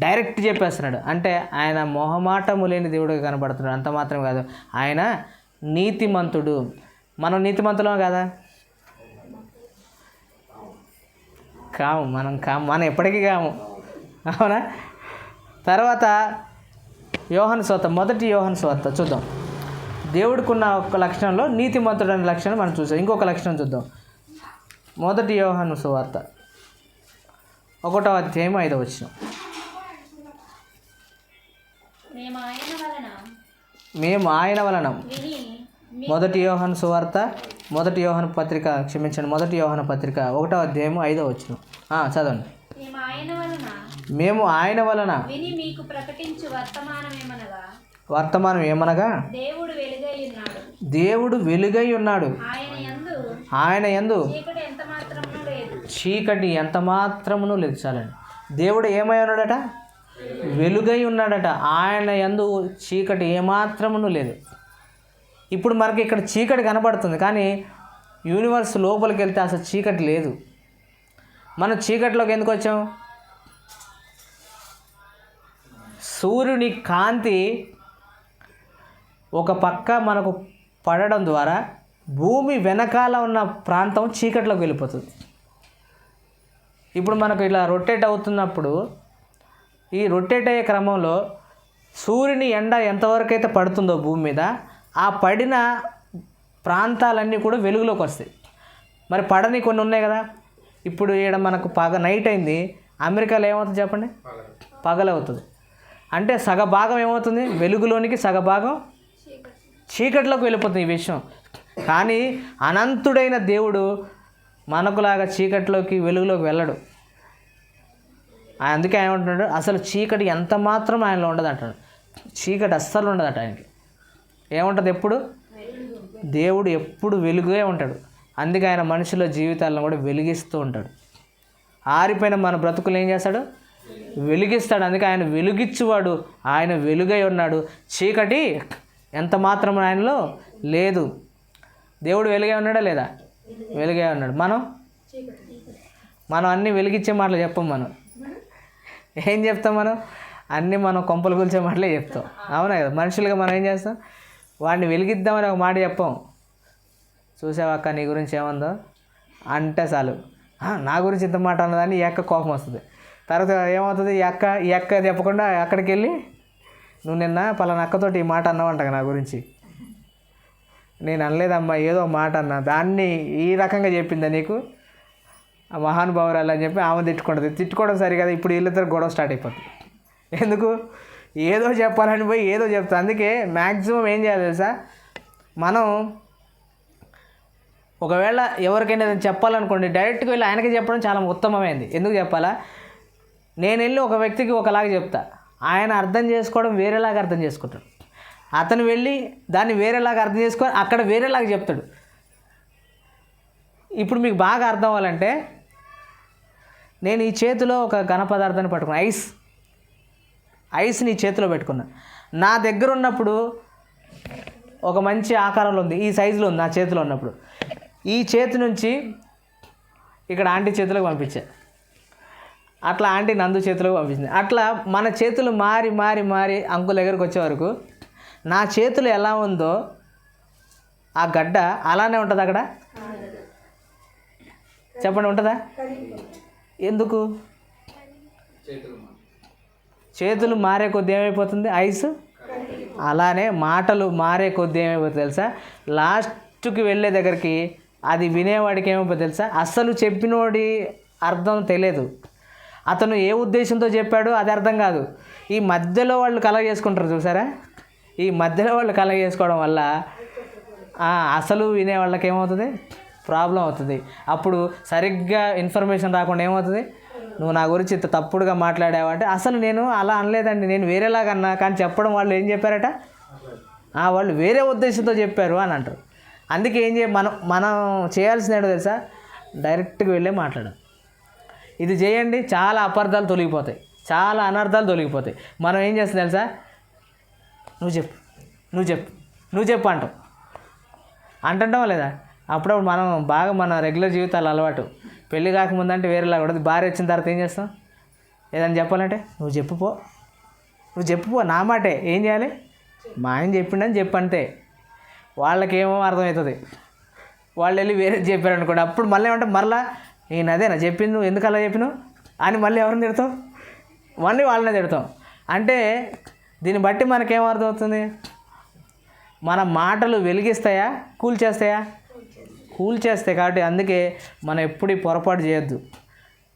డైరెక్ట్ చెప్పేస్తున్నాడు. అంటే ఆయన మొహమాటము లేని దేవుడిగా కనబడుతున్నాడు. అంత మాత్రం కాదు, ఆయన నీతిమంతుడు. మనం నీతిమంతులం కదా? కాము, మనం ఎప్పటికీ కాము, అవునా? తర్వాత యోహాను సువార్త, మొదటి యోహాను సువార్త చూద్దాం. దేవుడికి ఉన్న ఒక లక్షణంలో నీతిమంతుడు అనే లక్షణం మనం చూసాం. ఇంకొక లక్షణం చూద్దాం. మొదటి యోహాను సువార్త 1వ అధ్యాయం 5వ వచనం. మేము ఆయన వలన మొదటి యోహాను సువార్త, మొదటి యోహాను పత్రిక, క్షమించండి, మొదటి యోహాను పత్రిక 1వ అధ్యాయం 5వ వచనం. చదవండి. మేము ఆయన వలన వర్తమానం ఏమనగా దేవుడు వెలుగై ఉన్నాడు, ఆయన యందు చీకటి ఎంత మాత్రమును లేదు. చాలండి. దేవుడు ఏమై ఉన్నాడట, వెలుగై ఉన్నాడట. ఆయన యందు చీకటి ఏమాత్రమును లేదు. ఇప్పుడు మనకి ఇక్కడ చీకటి కనబడుతుంది, కానీ యూనివర్స్ లోపలికి వెళ్తే అసలు చీకటి లేదు. మనం చీకటిలోకి ఎందుకు వచ్చాం? సూర్యుని కాంతి ఒక పక్క మనకు పడడం ద్వారా భూమి వెనకాల ఉన్న ప్రాంతం చీకటిలోకి వెళ్ళిపోతుంది. ఇప్పుడు మనకు ఇలా రొటేట్ అవుతున్నప్పుడు ఈ రొటేట్ అయ్యే క్రమంలో సూర్యుని ఎండ ఎంతవరకు అయితే పడుతుందో భూమి మీద, ఆ పడిన ప్రాంతాలన్నీ కూడా వెలుగులోకి వస్తాయి. మరి పడని కొన్ని ఉన్నాయి కదా. ఇప్పుడు ఇక్కడ మనకు నైట్ అయింది, అమెరికాలో ఏమవుతుంది చెప్పండి, పగలవుతుంది. అంటే సగభాగం ఏమవుతుంది, వెలుగులోనికి సగభాగం చీకటిలోకి వెళ్ళిపోతుంది ఈ విషయం. కానీ అనంతుడైన దేవుడు మనకులాగా చీకటిలోకి వెలుగులోకి వెళ్ళడు. అందుకే ఏమంటున్నాడు, అసలు చీకటి ఎంత మాత్రం ఆయనలో ఉండదు అంటాడు. చీకటి అస్సలు ఉండదట ఆయనకి. ఏముంటుంది ఎప్పుడు? దేవుడు ఎప్పుడు వెలుగే ఉంటాడు. అందుకే ఆయన మనుషుల జీవితాలను కూడా వెలిగిస్తూ ఉంటాడు. ఆరిపోయిన మన బ్రతుకులు ఏం చేస్తాడు, వెలిగిస్తాడు. అందుకే ఆయన వెలుగిచ్చువాడు, ఆయన వెలుగై ఉన్నాడు. చీకటి ఎంత మాత్రం ఆయనలో లేదు. దేవుడు వెలుగే ఉన్నాడా లేదా? వెలుగే ఉన్నాడు. మనం అన్నీ వెలిగించే మాటలు చెప్పం. మనం ఏం చెప్తాం? మనం కొంపలు కూల్చే మాటలే చెప్తాం, అవునా కదా? మనుషులుగా మనం ఏం చేస్తాం, వాడిని వెలిగిద్దామని ఒక మాట చెప్పాం. చూసావక్క నీ గురించి ఏముందో అంటే చాలు, నా గురించి ఇంత మాట అన్నదాన్ని ఈ అక్క కోపం వస్తుంది. తర్వాత ఏమవుతుంది, ఈ అక్క చెప్పకుండా అక్కడికి వెళ్ళి నువ్వు నిన్న పలానా అక్కతోటి ఈ మాట అన్నావంట నా గురించి. నేను అనలేదమ్మా, ఏదో మాట అన్నా, దాన్ని ఈ రకంగా చెప్పిందా నీకు ఆ మహానుభావురాలు అని చెప్పి ఆమె తిట్టుకోవడం సరి కదా. ఇప్పుడు వీళ్ళిద్దరు గొడవ స్టార్ట్ అయిపోతుంది. ఎందుకు? ఏదో చెప్పాలని పోయి ఏదో చెప్తా. అందుకే మ్యాక్సిమం ఏం చేయాలి తెలుసా, మనం ఒకవేళ ఎవరికైనా చెప్పాలనుకోండి, డైరెక్ట్గా వెళ్ళి ఆయనకి చెప్పడం చాలా ఉత్తమమైంది. ఎందుకు చెప్పాలా? నేను వెళ్ళి ఒక వ్యక్తికి ఒకలాగా చెప్తా, ఆయన అర్థం చేసుకోవడం వేరేలాగా అర్థం చేసుకుంటాడు. అతను వెళ్ళి దాన్ని వేరేలాగా అర్థం చేసుకొని అక్కడ వేరేలాగా చెప్తాడు. ఇప్పుడు మీకు బాగా అర్థం అవ్వాలంటే, నేను ఈ చేతిలో ఒక ఘన పదార్థాన్ని పట్టుకున్నా, ఐస్ని చేతిలో పెట్టుకున్నా. నా దగ్గర ఉన్నప్పుడు ఒక మంచి ఆకారంలో ఉంది, ఈ సైజులో ఉంది నా చేతిలో ఉన్నప్పుడు. ఈ చేతి నుంచి ఇక్కడ ఆంటీ చేతిలోకి పంపించా, అట్లా ఆంటీ నందు చేతిలోకి పంపించింది. అట్లా మన చేతులు మారి మారి మారి అంకుల్ దగ్గరకు వచ్చే వరకు నా చేతులు ఎలా ఉందో ఆ గడ్డ అలానే ఉంటుంది అక్కడ. చెప్పండి, ఉంటుందా? ఎందుకు? చేతులు మారే కొద్ది ఏమైపోతుంది ఐస్, అలానే మాటలు మారే కొద్ది ఏమైపోతుంది తెలుసా? లాస్ట్కి వెళ్ళే దగ్గరికి అది వినేవాడికి ఏమైపోతుంది తెలుసా? అస్సలు చెప్పినోడి అర్థం తెలియదు. అతను ఏ ఉద్దేశంతో చెప్పాడో అది అర్థం కాదు. ఈ మధ్యలో వాళ్ళు కలగ చేసుకుంటారు చూసారా, ఈ మధ్యలో వాళ్ళు కలగ చేసుకోవడం వల్ల అసలు వినే వాళ్ళకి ఏమవుతుంది, ప్రాబ్లం అవుతుంది. అప్పుడు సరిగ్గా ఇన్ఫర్మేషన్ రాకుండా ఏమవుతుంది, నువ్వు నా గురించి ఇంత తప్పుడుగా మాట్లాడావంటే అసలు నేను అలా అనలేదండి, నేను వేరేలాగా అన్నా, కానీ చెప్పడం వాళ్ళు ఏం చెప్పారట, వాళ్ళు వేరే ఉద్దేశంతో చెప్పారు అని అంటారు. అందుకే ఏం మనం చేయాల్సింది ఏంటో తెలుసా, డైరెక్ట్గా వెళ్ళే మాట్లాడాలి. ఇది చేయండి, చాలా అపార్థాలు తొలగిపోతాయి, చాలా అనర్థాలు తొలగిపోతాయి. మనం ఏం చేస్తాం తెలుసా, నువ్వు చెప్పు అంటుంటావా లేదా? అప్పుడప్పుడు మనం బాగా మన రెగ్యులర్ జీవితాలు అలవాటు. పెళ్ళి కాకముందంటే వేరేలా కూడా, భార్య వచ్చిన తర్వాత ఏం చేస్తాం, ఏదైనా చెప్పాలంటే నువ్వు చెప్పుపో నా మాటే, ఏం చేయాలి, మా ఆయన చెప్పిండని చెప్పంతే. వాళ్ళకేమో అర్థమవుతుంది, వాళ్ళు వెళ్ళి వేరే చెప్పారు అనుకోండి, అప్పుడు మళ్ళీ ఏమంటే మళ్ళీ నేను అదేనా చెప్పింది, నువ్వు ఎందుకు అలా చెప్పినావు అని మళ్ళీ ఎవరిని తిడతాం, మళ్ళీ వాళ్ళనే తిడతాం. అంటే దీన్ని బట్టి మనకేం అర్థమవుతుంది, మన మాటలు వెలిగిస్తాయా కూల్చేస్తాయి. కాబట్టి అందుకే మనం ఎప్పుడు పొరపాటు చేయొద్దు.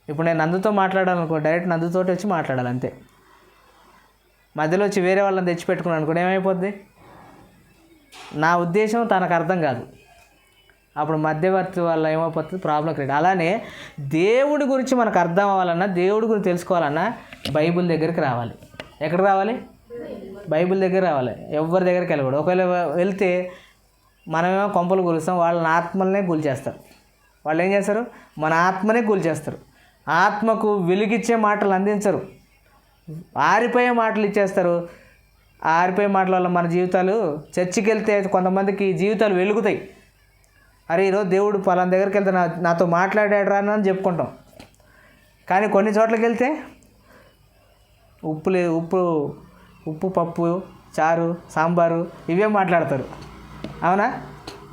ఇప్పుడు నేను నందుతో మాట్లాడాలనుకో, డైరెక్ట్ నందుతోటి వచ్చి మాట్లాడాలి అంతే. మధ్యలో వచ్చి వేరే వాళ్ళని తెచ్చిపెట్టుకున్నాను అనుకోండి, ఏమైపోద్ది, నా ఉద్దేశం తనకు అర్థం కాదు, అప్పుడు మధ్యవర్తి వల్ల ఏమైపోతుంది, ప్రాబ్లం క్రియేట్. అలానే దేవుడి గురించి మనకు అర్థం అవ్వాలన్నా, దేవుడి గురించి తెలుసుకోవాలన్నా బైబిల్ దగ్గరికి రావాలి. ఎక్కడికి రావాలి, బైబిల్ దగ్గర రావాలి, ఎవరి దగ్గరికి వెళ్ళకూడదు. ఒకవేళ వెళ్తే మనమేమో కొంపలు కూలుస్తాం, వాళ్ళని ఆత్మలనే కూల్చేస్తారు. వాళ్ళు ఏం చేస్తారు, మన ఆత్మనే కూల్చేస్తారు. ఆత్మకు వెలుగిచ్చే మాటలు అందించరు, ఆరిపోయే మాటలు ఇచ్చేస్తారు. ఆరిపోయే మాటల వల్ల మన జీవితాలు, చర్చికి వెళ్తే కొంతమందికి జీవితాలు వెలుగుతాయి. అరే ఈరోజు దేవుడు పలానా దగ్గరికి వెళ్తే నాతో మాట్లాడాడు రా అని చెప్పుకుంటాం. కానీ కొన్ని చోట్లకి వెళ్తే ఉప్పు పప్పు చారు సాంబారు ఇవే మాట్లాడతారు. అవునా?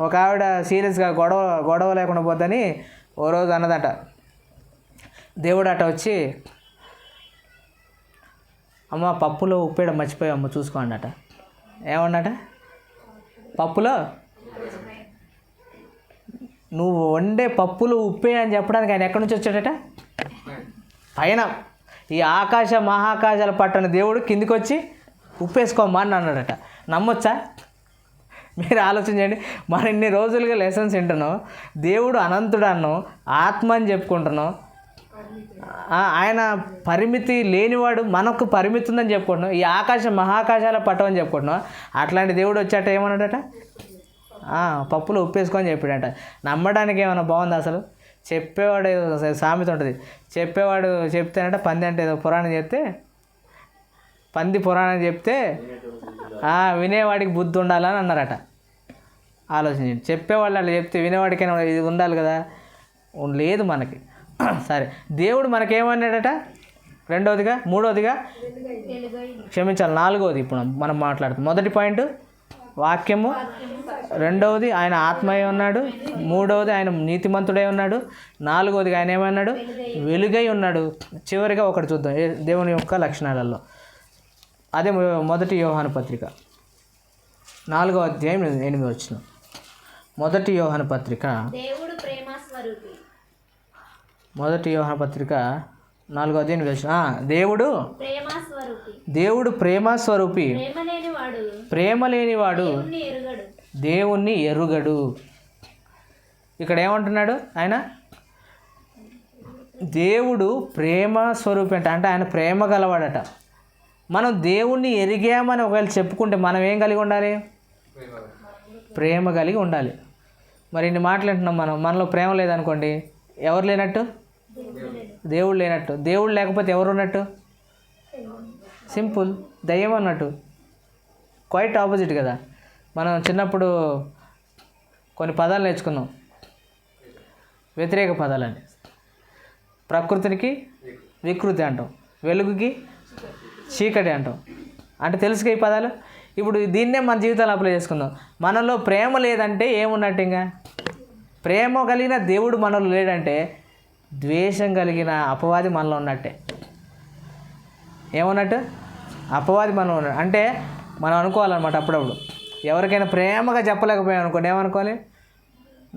ఒక ఆవిడ సీరియస్గా గొడవ లేకుండా పోద్దని ఓ రోజు అన్నదట, దేవుడు అట వచ్చి, అమ్మ పప్పులో ఉప్పేయడం మర్చిపోయామ్మ చూసుకోండి అట. ఏమన్నట, పప్పులో నువ్వు వండే పప్పులు ఉప్పే అని చెప్పడానికి ఆయన ఎక్కడి నుంచి వచ్చాడట, పైన ఈ ఆకాశ మహాకాశాల పట్టణ దేవుడు కిందికి వచ్చి ఉప్పేసుకోమ్మా అని అన్నాడట. నమ్మొచ్చా? మీరు ఆలోచించండి. మనం ఇన్ని రోజులుగా లెసన్స్ వింటున్నాం, దేవుడు అనంతుడు అన్నాం, ఆత్మ అని చెప్పుకుంటున్నాం, ఆయన పరిమితి లేనివాడు, మనకు పరిమితి ఉందని చెప్పుకుంటున్నాం, ఈ ఆకాశ మహాకాశాల పట్టం అని చెప్పుకుంటున్నాం. అట్లాంటి దేవుడు వచ్చాట ఏమన్నాడట, పప్పులో ఉప్పేసుకొని చెప్పాడట. నమ్మడానికి ఏమైనా బాగుంది అసలు? చెప్పేవాడు సామెత ఉంటుంది, చెప్పేవాడు చెప్తేనట పంది అంటే ఏదో పురాణం చెప్తే, పంది పురాణం చెప్తే వినేవాడికి బుద్ధి ఉండాలని అన్నారట. ఆలోచించండి, చెప్పేవాళ్ళు అలా చెప్తే వినేవాడికైనా ఇది ఉండాలి కదా, లేదు మనకి. సరే, దేవుడు మనకేమన్నాడట, మూడవదిగా క్షమించాలి, నాలుగవది ఇప్పుడు మనం మాట్లాడుతాం. మొదటి పాయింట్ వాక్యము, రెండవది ఆయన ఆత్మయే ఉన్నాడు, మూడవది ఆయన నీతిమంతుడై ఉన్నాడు, నాలుగవదిగా ఆయన ఏమన్నాడు, వెలుగై ఉన్నాడు. చివరిగా ఒకటి చూద్దాం దేవుని యొక్క లక్షణాలలో. అదే మొదటి యోహాను పత్రిక 4వ అధ్యాయం 8వ వచనం. మొదటి యోహాను పత్రిక 4వ అధ్యాయం 8వ వచనం. దేవుడు ప్రేమ స్వరూపి, ప్రేమ లేనివాడు దేవుణ్ణి ఎరుగడు. ఇక్కడ ఏమంటున్నాడు ఆయన, దేవుడు ప్రేమ స్వరూపి అంటే ఆయన ప్రేమ గలవాడట. మనం దేవుణ్ణి ఎరిగామని ఒకవేళ చెప్పుకుంటే మనం ఏం కలిగి ఉండాలి, ప్రేమ కలిగి ఉండాలి. మరి ఇన్ని మాటలు అంటున్నాం, మనలో ప్రేమ లేదనుకోండి, ఎవరు లేనట్టు, దేవుడు లేనట్టు. దేవుడు లేకపోతే ఎవరు ఉన్నట్టు, సింపుల్, దయ్యం అన్నట్టు. క్వైట్ ఆపోజిట్ కదా. మనం చిన్నప్పుడు కొన్ని పదాలు నేర్చుకున్నాం, వ్యతిరేక పదాలని. ప్రకృతికి వికృతి అంటాం, వెలుగుకి చీకటి అంటాం. అంటే తెలుసుగా ఈ పదాలు. ఇప్పుడు దీన్నే మన జీవితాలు అప్లై చేసుకుందాం. మనలో ప్రేమ లేదంటే ఏమున్నట్టు, ఇంకా ప్రేమ కలిగిన దేవుడు మనలో లేడంటే ద్వేషం కలిగిన అపవాది మనలో ఉన్నట్టే. ఏమన్నట్టు, అపవాది మనలో ఉన్నాడు. అంటే మనం అనుకోవాలన్నమాట అప్పుడప్పుడు. ఎవరికైనా ప్రేమగా చెప్పలేకపోయాం అనుకోండి, ఏమనుకోవాలి,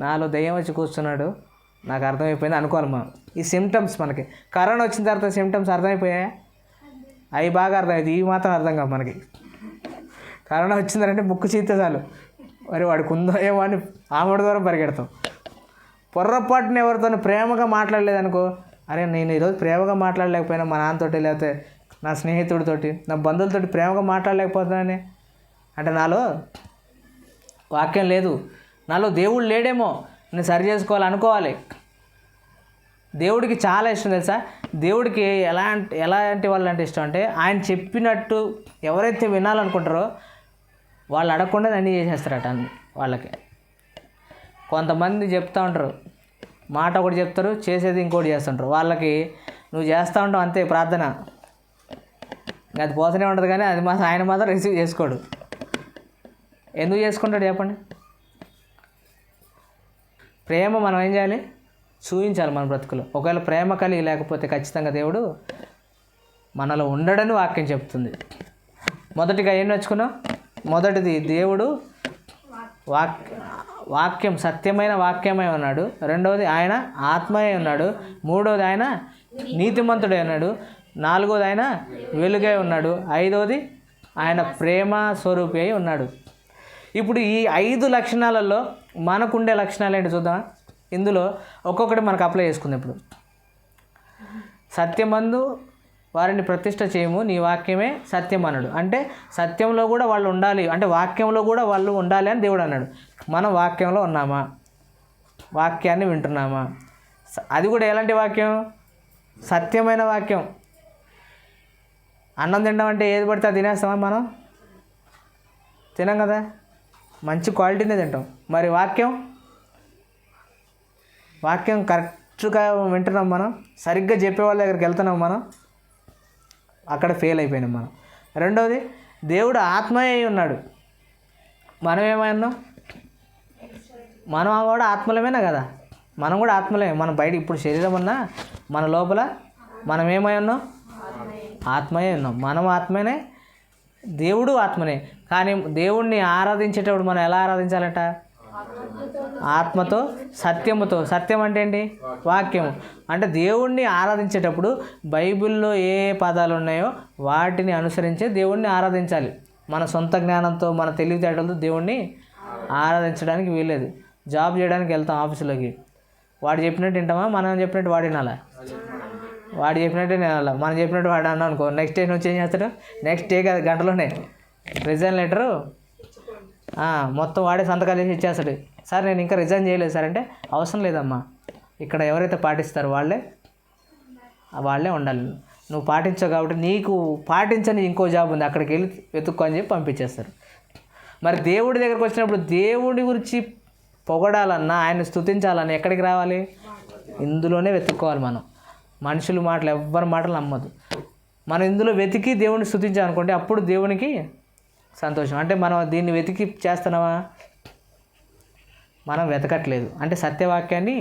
నాలో దయ్యం వచ్చి కూర్చున్నాడు, నాకు అర్థమైపోయింది అనుకోవాలి మనం. ఈ సిమ్టమ్స్ మనకి కరోనా వచ్చిన తర్వాత సిమ్టమ్స్ అర్థమైపోయాయా? అవి బాగా అర్థమవుతాయి, ఇవి మాత్రం అర్థం కాదు మనకి. కరోనా వచ్చిందంటే ముక్కు చీతే చాలు, మరి వాడికి ఉందో ఏమో అని ఆమెడు దూరం పరిగెడతాం. పొర్రపాటున ఎవరితో ప్రేమగా మాట్లాడలేదనుకో, అరే నేను ఈరోజు ప్రేమగా మాట్లాడలేకపోయినా మా నాన్నతోటి, లేకపోతే నా స్నేహితుడితోటి, నా బంధువులతోటి ప్రేమగా మాట్లాడలేకపోతున్నానని అంటే నాలో వాక్యం లేదు, నాలో దేవుడు లేడేమో, నేను సరి చేసుకోవాలనుకోవాలి. దేవుడికి చాలా ఇష్టం తెలుసా. దేవుడికి ఎలాంటి వాళ్ళు అంటే ఇష్టం అంటే, ఆయన చెప్పినట్టు ఎవరైతే వినాలనుకుంటారో వాళ్ళు అడగకుండా అన్నీ చేసేస్తారట వాళ్ళకి. కొంతమంది చెప్తూ ఉంటారు, మాట ఒకటి చెప్తారు, చేసేది ఇంకోటి చేస్తుంటారు. వాళ్ళకి నువ్వు చేస్తూ ఉంటావు అంతే ప్రార్థన, అది పోతూనే ఉంటుంది, కానీ అది మాత్రం ఆయన మాత్రం రిసీవ్ చేసుకోడు. ఎందుకు చేసుకుంటాడు చెప్పండి? ప్రేమ మనం ఏం చేయాలి? చూపించాలి మన బ్రతుకులో. ఒకవేళ ప్రేమ కలిగి లేకపోతే ఖచ్చితంగా దేవుడు మనలో ఉండడని వాక్యం చెప్తుంది. మొదటిగా ఏం నేర్చుకున్నాం? మొదటిది దేవుడు వాక్యం సత్యమైన వాక్యమై ఉన్నాడు. రెండవది ఆయన ఆత్మయే ఉన్నాడు. మూడవది ఆయన నీతిమంతుడై ఉన్నాడు. నాలుగవది ఆయన వెలుగై ఉన్నాడు. ఐదవది ఆయన ప్రేమ స్వరూపి అయి ఉన్నాడు. ఇప్పుడు ఈ 5 లక్షణాలలో మనకుండే లక్షణాలు ఏంటి చూద్దాం. ఇందులో ఒక్కొక్కటి మనకు అప్లై చేసుకుందాం. ఇప్పుడు సత్యమందు వారిని ప్రతిష్ఠ చేయము, నీ వాక్యమే సత్యం అన్నాడు. అంటే సత్యంలో కూడా వాళ్ళు ఉండాలి, అంటే వాక్యంలో కూడా వాళ్ళు ఉండాలి అని దేవుడు అన్నాడు. మనం వాక్యంలో ఉన్నామా? వాక్యాన్ని వింటున్నామా? అది కూడా ఎలాంటి వాక్యం? సత్యమైన వాక్యం. అన్నం తినడం ఏది పడితే అది తినేస్తామా? మనం తినం కదా, మంచి క్వాలిటీనే తింటాం. మరి వాక్యం కరెక్ట్గా వింటున్నాం మనం, సరిగ్గా చెప్పే వాళ్ళ దగ్గరికి వెళ్తున్నాం మనం, అక్కడ ఫెయిల్ అయిపోయినాం మనం. రెండవది దేవుడు ఆత్మయే ఉన్నాడు. మనం ఏమై ఉన్నాం? మనం కూడా ఆత్మలమేనా కదా, మనం కూడా ఆత్మలే. మనం బయట ఇప్పుడు శరీరం ఉన్నా మన లోపల మనం ఏమై ఉన్నాం? ఆత్మయే ఉన్నాం. మనం ఆత్మనే, దేవుడు ఆత్మనే. కానీ దేవుణ్ణి ఆరాధించేటప్పుడు మనం ఎలా ఆరాధించాలట? ఆత్మతో సత్యముతో. సత్యం అంటే ఏంటి? వాక్యము. అంటే దేవుణ్ణి ఆరాధించేటప్పుడు బైబిల్లో ఏ పదాలు ఉన్నాయో వాటిని అనుసరించే దేవుణ్ణి ఆరాధించాలి. మన సొంత జ్ఞానంతో, మన తెలివితేటలతో దేవుణ్ణి ఆరాధించడానికి వీల్లేదు. జాబ్ చేయడానికి వెళ్తాం ఆఫీసులోకి, వాడు చెప్పినట్టు వింటామా? మనం చెప్పినట్టు వాడు వినాలా? వాడు చెప్పినట్టే వినాలా. మనం చెప్పినట్టు వాడు అన్నా అనుకో, నెక్స్ట్ డే నుంచి ఏం చేస్తాడు? నెక్స్ట్ డే కదా, గంటలోనే రిజైన్ లెటరు మొత్తం వాడే సంతకాలు చేసి ఇచ్చేస్తాడు. సార్ నేను ఇంకా రిజైన్ చేయలేదు సార్ అంటే, అవసరం లేదమ్మా, ఇక్కడ ఎవరైతే పాటిస్తారో వాళ్ళే ఉండాలి. నువ్వు పాటించావు కాబట్టి నీకు పాటించని ఇంకో జాబ్ ఉంది, అక్కడికి వెళ్ళి వెతుక్కో అని చెప్పి పంపించేస్తారు. మరి దేవుడి దగ్గరికి వచ్చినప్పుడు దేవుడి గురించి పొగడాలన్నా, ఆయన స్తుతించాలన్నా ఎక్కడికి రావాలి? ఇందులోనే వెతుక్కోవాలి మనం. మనుషుల మాటలు, ఎవ్వరి మాటలు నమ్మద్దు. మనం ఇందులో వెతికి దేవుడిని స్తుతించాలనుకుంటే అప్పుడు దేవునికి సంతోషం. అంటే మనం దీన్ని వెతికి చేస్తున్నామా? మనం వెతకట్లేదు, అంటే సత్యవాక్యాన్ని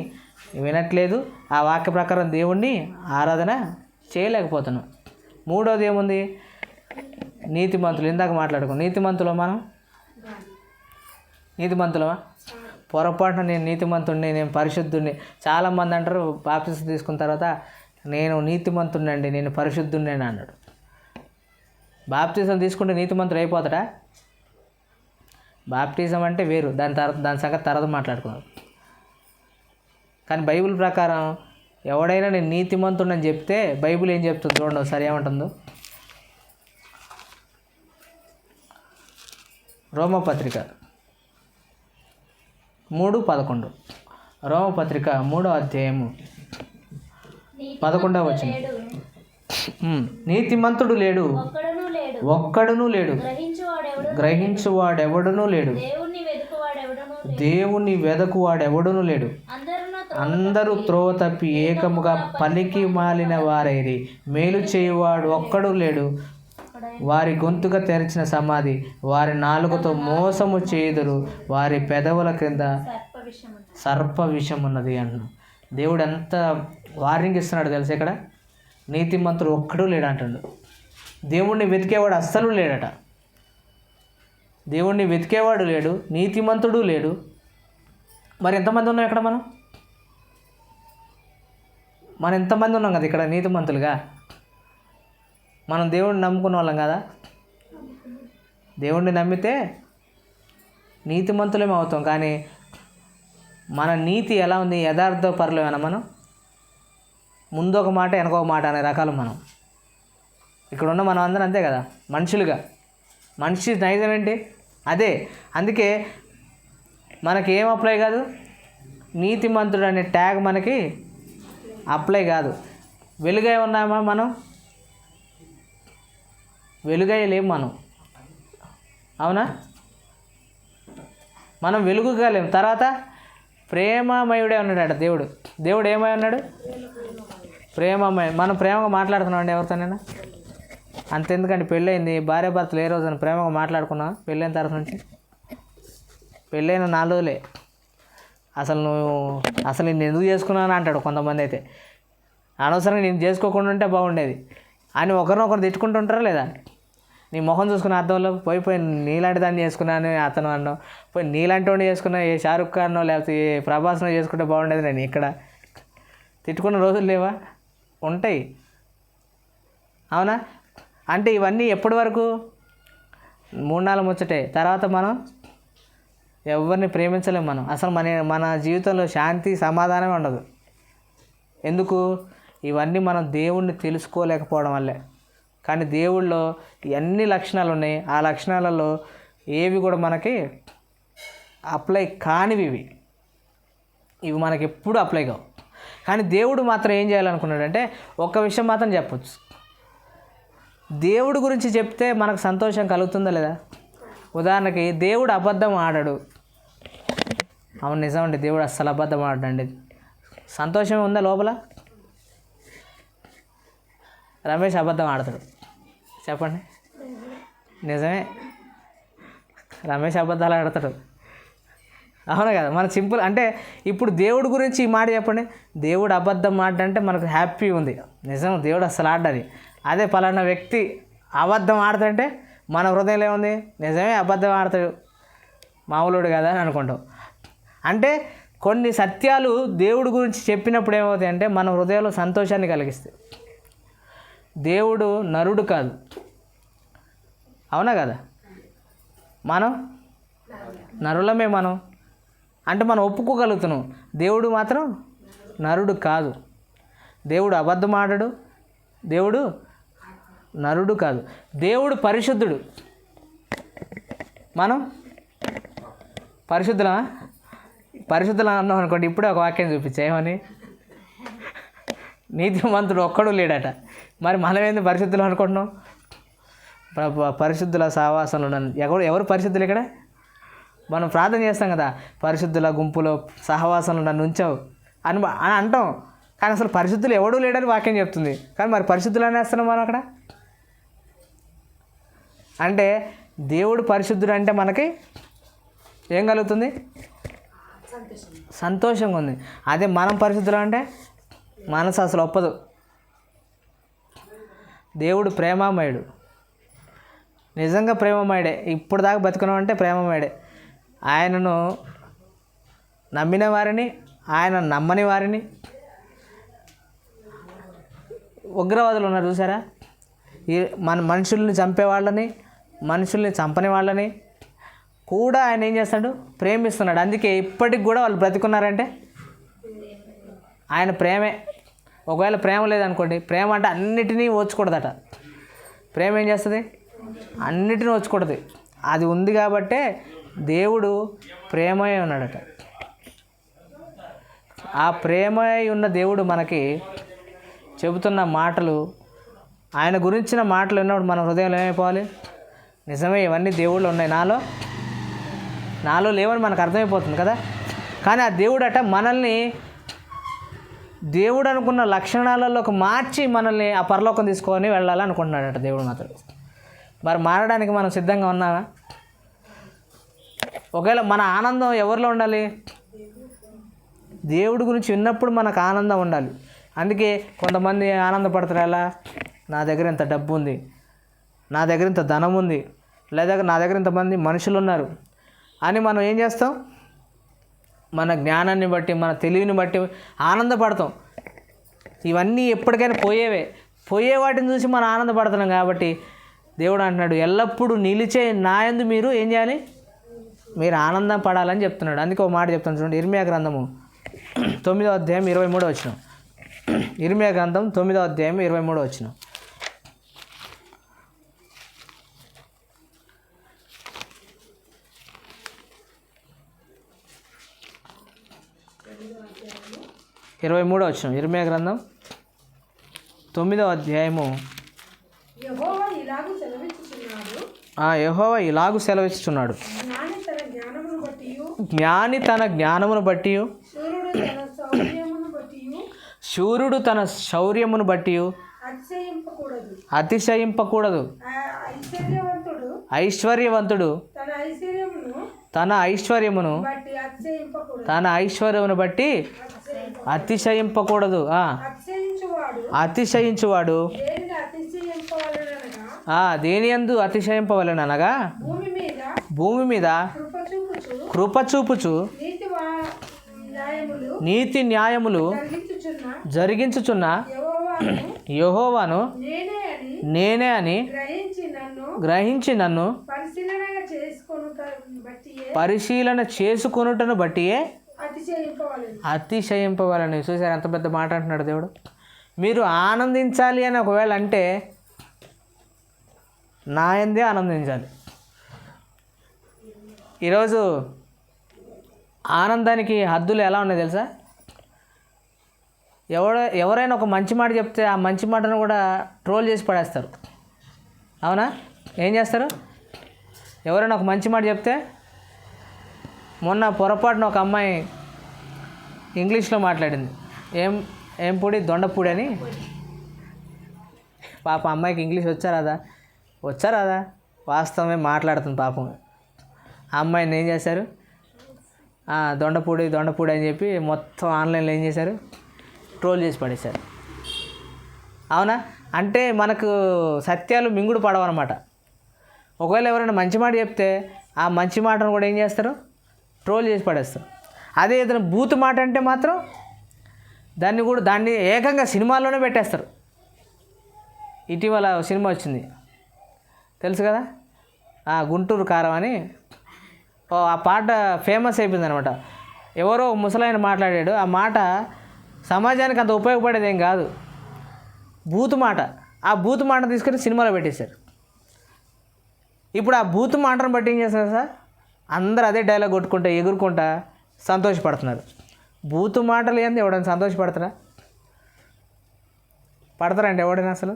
వినట్లేదు, ఆ వాక్య ప్రకారం దేవుణ్ణి ఆరాధన చేయలేకపోతున్నాం. మూడోది ఏముంది? నీతిమంతులు. ఇందాక మాట్లాడుకున్నాం. నీతిమంతులమా? పొరపాటున నేను నీతిమంతుడిని, నేను పరిశుద్ధుడిని. చాలామంది అంటారు బాప్తిసం తీసుకున్న తర్వాత, నేను నీతిమంతుడిని అండి, నేను పరిశుద్ధుడిని అని అన్నాడు. బాప్తిజం తీసుకుంటే నీతిమంతుడు అయిపోతాడా? బాప్టిజం అంటే వేరు, దాని సంగతి తర్వాత మాట్లాడుకున్నాం. కానీ బైబిల్ ప్రకారం ఎవడైనా నేను నీతిమంతుడని చెప్తే బైబిల్ ఏం చెప్తుంది చూడండి ఒకసారి, ఏమంటుందో. రోమపత్రిక 3:11. రోమపత్రిక 3వ అధ్యాయము 11వ వచనం. నీతిమంతుడు లేడు, ఒక్కడునూ లేడు, గ్రహించువాడెవడునూ లేడు, దేవుని వెదకువాడెవడునూ లేడు. అందరూ త్రోవ తప్పి ఏకముగా పనికి మాలిన వారైరి, మేలు చేయువాడు ఒక్కడు లేడు. వారి గొంతుగా తెరిచిన సమాధి, వారి నాలుకతో మోసము చేయుదురు, వారి పెదవుల క్రింద సర్ప విషం ఉన్నది అన్న. దేవుడు ఎంత వార్నింగ్ ఇస్తున్నాడు తెలుసా ఇక్కడ. నీతిమంతుడు ఒక్కడూ లేడు అంటాడు. దేవుణ్ణి వెతికేవాడు అస్సలు లేడట. దేవుణ్ణి వెతికేవాడు లేడు, నీతిమంతుడు లేడు. మరి ఎంతమంది ఉన్నాం ఇక్కడ మనం? మనం ఎంతమంది ఉన్నాం కదా ఇక్కడ నీతిమంతులుగా. మనం దేవుడిని నమ్ముకున్న వాళ్ళం కదా. దేవుడిని నమ్మితే నీతిమంతులేమో అవుతాం. కానీ మన నీతి ఎలా ఉంది? యథార్థ పరులేమన్నా మనం? ముందు ఒక మాట వెనక ఒక మాట అనే రకాలు మనం. ఇక్కడ ఉన్న మనం అందరం అంతే కదా మనుషులుగా. మనిషి నైజం ఏంటి? అదే. అందుకే మనకి ఏం అప్లై కాదు, నీతిమంతుడు అనే ట్యాగ్ మనకి అప్లై కాదు. వెలుగై ఉన్నామా మనం? వెలుగై లేము మనం, అవునా? మనం వెలుగుగా లేము. తర్వాత ప్రేమమయుడే ఉన్నాడట దేవుడు. దేవుడు ఏమై ఉన్నాడు? ప్రేమమయ. మనం ప్రేమగా మాట్లాడుతున్నాం అండి ఎవరితోనైనా? అంతెందుకండి, పెళ్ళయింది, భార్య భర్తలు ఏ రోజున ప్రేమగా మాట్లాడుకున్నాం పెళ్ళైన తర్వాత నుంచి? పెళ్ళైన 4 రోజులే అసలు నేను ఎందుకు చేసుకున్నాను అంటాడు కొంతమంది. అయితే అనవసరంగా నేను చేసుకోకుండా ఉంటే బాగుండేది అని ఒకరినొకరు తిట్టుకుంటుంటారా లేదా? నీ మొహం చూసుకున్న అర్థంలో పోయి నీలాంటి దాన్ని చేసుకున్నాను అతను అన్నావు, పోయి నీలాంటి వాడిని చేసుకున్నా ఏ షారుఖ్ ఖాన్నో లేకపోతే ఏ ప్రభాస్నో చేసుకుంటే బాగుండేది నేను ఇక్కడ తిట్టుకున్న రోజులు లేవా? ఉంటాయి, అవునా? అంటే ఇవన్నీ ఎప్పటి వరకు? 3-4 ముచ్చటే. తర్వాత మనం ఎవరిని ప్రేమించలేము. మనం అసలు మన జీవితంలో శాంతి సమాధానమే ఉండదు. ఎందుకు? ఇవన్నీ మనం దేవుణ్ణి తెలుసుకోలేకపోవడం వల్లే. కానీ దేవుళ్ళలో ఎన్ని లక్షణాలు ఉన్నాయి, ఆ లక్షణాలలో ఏవి కూడా మనకి అప్లై కానివి. ఇవి మనకి ఎప్పుడు అప్లై కావు. కానీ దేవుడు మాత్రం ఏం చేయాలనుకున్నాడంటే ఒక్క విషయం మాత్రం చెప్పొచ్చు. దేవుడు గురించి చెప్తే మనకు సంతోషం కలుగుతుందా లేదా? ఉదాహరణకి దేవుడు అబద్ధం ఆడాడు. అవును, నిజమండి, దేవుడు అస్సలు అబద్ధం ఆడండి. సంతోషం ఉందా లోపల? రమేష్ అబద్ధం ఆడతాడు, చెప్పండి. నిజమే, రమేష్ అబద్ధాలు ఆడతాడు, అవును కదా? మన సింపుల్. అంటే ఇప్పుడు దేవుడి గురించి ఈ మాట చెప్పండి. దేవుడు అబద్ధం ఆడంటే మనకు హ్యాపీ ఉంది. నిజం, దేవుడు అస్సలు ఆడ్డది. అదే పలానా వ్యక్తి అబద్ధం ఆడుతుంటే మన హృదయంలో ఏముంది? నిజమే, అబద్ధం ఆడతాడు, మామూలుడు కదా అని అనుకుంటాం. అంటే కొన్ని సత్యాలు దేవుడి గురించి చెప్పినప్పుడు ఏమవుతాయి అంటే మన హృదయంలో సంతోషాన్ని కలిగిస్తాయి. దేవుడు నరుడు కాదు, అవునా కదా? మనం నరులమే. మనం అంటే మనం ఒప్పుకోగలుగుతున్నాం. దేవుడు మాత్రం నరుడు కాదు. దేవుడు అబద్ధం ఆడడు, దేవుడు నరుడు కాదు. దేవుడు పరిశుద్ధుడు, మనం పరిశుద్ధులు అన్నాం అనుకోండి. ఇప్పుడే ఒక వాక్యం చూపించా, ఏమని? నీతిమంతుడు ఒక్కడు లేడట. మరి మనం ఏంది పరిశుద్ధులు అనుకుంటున్నాం? పరిశుద్ధుల సహవాసంలో ఎవరు పరిశుద్ధులు? ఇక్కడ మనం ప్రార్థన చేస్తాం కదా, పరిశుద్ధుల గుంపులో సహవాసంలో నన్ను ఉంచావు అని అంటాం. కానీ అసలు పరిశుద్ధులు ఎవడూ లేడని వాక్యం చెప్తుంది. కానీ మరి పరిశుద్ధులు అనేస్తున్నాం మనం అక్కడ. అంటే దేవుడు పరిశుద్ధుడు అంటే మనకి ఏం కలుగుతుంది? సంతోషంగా ఉంది. అదే మనం పరిశుద్ధులు అంటే మనసు అసలు ఒప్పదు. దేవుడు ప్రేమమయుడు, నిజంగా ప్రేమమయుడే. ఇప్పుడు దాకా బతుకున్నాం అంటే ప్రేమమయుడే. ఆయనను నమ్మిన వారిని, ఆయన నమ్మని వారిని, ఉగ్రవాదులు ఉన్నారు చూసారా? మనుషుల్ని చంపేవాళ్ళని, మనుషుల్ని చంపని వాళ్ళని కూడా ఆయన ఏం చేస్తాడు? ప్రేమిస్తున్నాడు. అందుకే ఇప్పటికి కూడా వాళ్ళు బ్రతికున్నారంటే ఆయన ప్రేమే. ఒకవేళ ప్రేమ లేదనుకోండి, ప్రేమ అంటే అన్నిటినీ ఓర్చుకూడదట. ప్రేమ ఏం చేస్తుంది? అన్నిటినీ ఓర్చుకూడదు. అది ఉంది కాబట్టే దేవుడు ప్రేమై ఉన్నాడట. ఆ ప్రేమై ఉన్న దేవుడు మనకి చెబుతున్న మాటలు, ఆయన గురించిన మాటలు విన్నప్పుడు మన హృదయంలో ఏమైపోవాలి? నిజమే, ఇవన్నీ దేవుళ్ళు ఉన్నాయి, నాలో లేవని మనకు అర్థమైపోతుంది కదా. కానీ ఆ దేవుడట మనల్ని దేవుడు అనుకున్న లక్షణాలలోకి మార్చి మనల్ని ఆ పరలోకం తీసుకొని వెళ్ళాలనుకుంటున్నాడట దేవుడు మాత్రం. మరి మారడానికి మనం సిద్ధంగా ఉన్నామా? ఒకవేళ మన ఆనందం ఎవరిలో ఉండాలి? దేవుడి గురించి విన్నప్పుడు మనకు ఆనందం ఉండాలి. అందుకే కొంతమంది ఆనందపడతారు, ఎలా? నా దగ్గర ఇంత డబ్బు ఉంది, నా దగ్గర ఇంత ధనం ఉంది, లేదా నా దగ్గర ఇంతమంది మనుషులు ఉన్నారు అని మనం ఏం చేస్తాం? మన జ్ఞానాన్ని బట్టి, మన తెలివిని బట్టి ఆనందపడతాం. ఇవన్నీ ఎప్పటికైనా పోయే వాటిని చూసి మనం ఆనందపడుతున్నాం. కాబట్టి దేవుడు అంటున్నాడు, ఎల్లప్పుడూ నిలిచే నా యందు మీరు ఏం చేయాలి, మీరు ఆనందం పడాలని చెప్తున్నాడు. అందుకే ఒక మాట చెప్తాను చూడండి, ఇర్మియా గ్రంథము 9వ అధ్యాయం 23వ వచనం. ఇర్మియా గ్రంథం 9వ అధ్యాయం 23వ వచనం. ఇర్మియా గ్రంథం 9వ అధ్యాయము. యెహోవా ఇలాగు సెలవిస్తున్నాడు, జ్ఞాని తన జ్ఞానమును బట్టి, శూరుడు తన శౌర్యమును బట్టి అతిశయింపకూడదు, ఐశ్వర్యవంతుడు తన ఐశ్వర్యమును బట్టి అతిశయింపకూడదు. అతిశయించువాడు దేని యందు అతిశయింపవలెననగా భూమి మీద కృప చూపుచు నీతి న్యాయములు జరిగించుచున్న యెహోవాను నేనే అని గ్రహించి నన్ను పరిశీలన చేసుకొనుటను బట్టియే అతిశయింపవాలని. చూసారు ఎంత పెద్ద మాట అంటున్నాడు దేవుడు. మీరు ఆనందించాలి అని ఒకవేళ అంటే నా యందే ఆనందించాలి. ఈరోజు ఆనందానికి హద్దులు ఎలా ఉన్నాయి తెలుసా? ఎవరైనా ఒక మంచి మాట చెప్తే ఆ మంచి మాటను కూడా ట్రోల్ చేసి పడేస్తారు. అవునా? ఏం చేస్తారు? ఎవరైనా ఒక మంచి మాట చెప్తే, మొన్న పొరపాటున ఒక అమ్మాయి ఇంగ్లీష్లో మాట్లాడింది. ఏం పొడి, దొండపూడి అని. పాప అమ్మాయికి ఇంగ్లీష్ వచ్చారాదా వాస్తవమే మాట్లాడుతుంది పాపం. ఆ అమ్మాయిని ఏం చేశారు, దొండపూడి అని చెప్పి మొత్తం ఆన్లైన్లో ఏం చేశారు, ట్రోల్ చేసి పడేశారు. అవునా? అంటే మనకు సత్యాలు మింగుడు పడవన్నమాట. ఒకవేళ ఎవరైనా మంచి మాట చెప్తే ఆ మంచి మాటను కూడా ఏం చేస్తారు, ట్రోల్ చేసి పడేస్తారు. అదే ఏదైనా బూతు మాట అంటే మాత్రం దాన్ని ఏకంగా సినిమాల్లోనే పెట్టేస్తారు. ఇటీవల సినిమా వచ్చింది తెలుసు కదా, గుంటూరు కారం అని. ఆ పాట ఫేమస్ అయిపోయింది అనమాట. ఎవరో ముసలాయన మాట్లాడాడు. ఆ మాట సమాజానికి అంత ఉపయోగపడేది ఏం కాదు, బూతు మాట. ఆ బూతు మాట తీసుకొని సినిమాలో పెట్టేశారు. ఇప్పుడు ఆ బూతు మాటను బట్టి ఏం చేస్తున్నారు సార్, అందరూ అదే డైలాగ్ కొట్టుకుంటా ఎగురుకుంటా సంతోషపడుతున్నారు. బూతు మాటలు ఏంది, ఎవడైనా పడతారండి ఎవడైనా? అసలు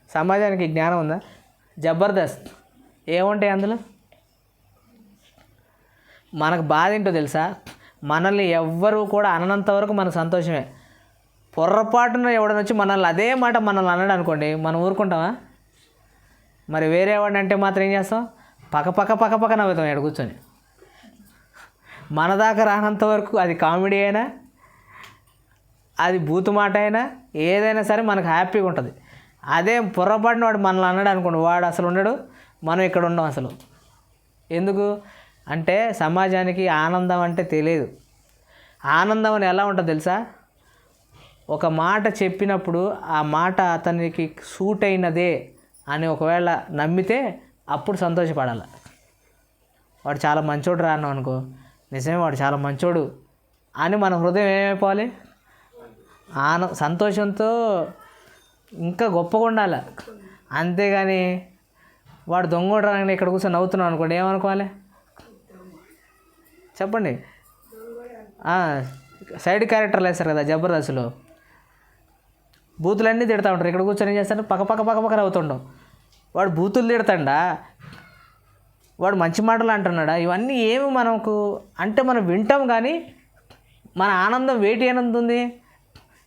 సమాజానికి జ్ఞానం ఉందా? జబర్దస్త్ ఏముంటాయి అందులో? మనకు బాధ ఏంటో తెలుసా, మనల్ని ఎవ్వరూ కూడా అననంత వరకు మనకు సంతోషమే. పొర్రపాటున ఎవడని వచ్చి అదే మాట మనల్ని అన్నాడు అనుకోండి, మనం ఊరుకుంటామా? మరి వేరే వాడిని అంటే మాత్రం ఏం చేస్తాం, పక్క నవ్వుతాం ఇక్కడ కూర్చొని. మన దాకా రానంత వరకు అది కామెడీ అయినా, అది బూతు మాట అయినా, ఏదైనా సరే మనకు హ్యాపీగా ఉంటుంది. అదే పొర్రపాటున వాడు మనల్ని అన్నాడు అనుకోండి, వాడు అసలు ఉండడు, మనం ఇక్కడ ఉండం అసలు. ఎందుకు అంటే సమాజానికి ఆనందం అంటే తెలియదు. ఆనందం అని ఎలా ఉంటుంది తెలుసా, ఒక మాట చెప్పినప్పుడు ఆ మాట అతనికి సూట్ అయినదే అని ఒకవేళ నమ్మితే అప్పుడు సంతోషపడాలి. వాడు చాలా మంచోడు రా అన్నాం అనుకో, నిజమే వాడు చాలా మంచోడు అని మన హృదయం ఏమైపోవాలి, సంతోషంతో ఇంకా గొప్పగా ఉండాలి. అంతేగాని వాడు దొంగోడు రాగానే ఇక్కడ కూర్చొని నవ్వుతున్నాం అనుకోండి, ఏమనుకోవాలి చెప్పండి? సైడ్ క్యారెక్టర్లు వేస్తారు కదా జబర్దస్త్లో, బూతులన్నీ తిడతా ఉంటారు. ఇక్కడ కూర్చొని ఏం చేస్తారు, పక్క నవ్వుతుండవు. వాడు బూతులు తిడతాడా, వాడు మంచి మాటలు అంటున్నాడా, ఇవన్నీ ఏమి మనకు అంటే మనం వింటాం. కానీ మన ఆనందం వేటి ఆనందం ఉంది,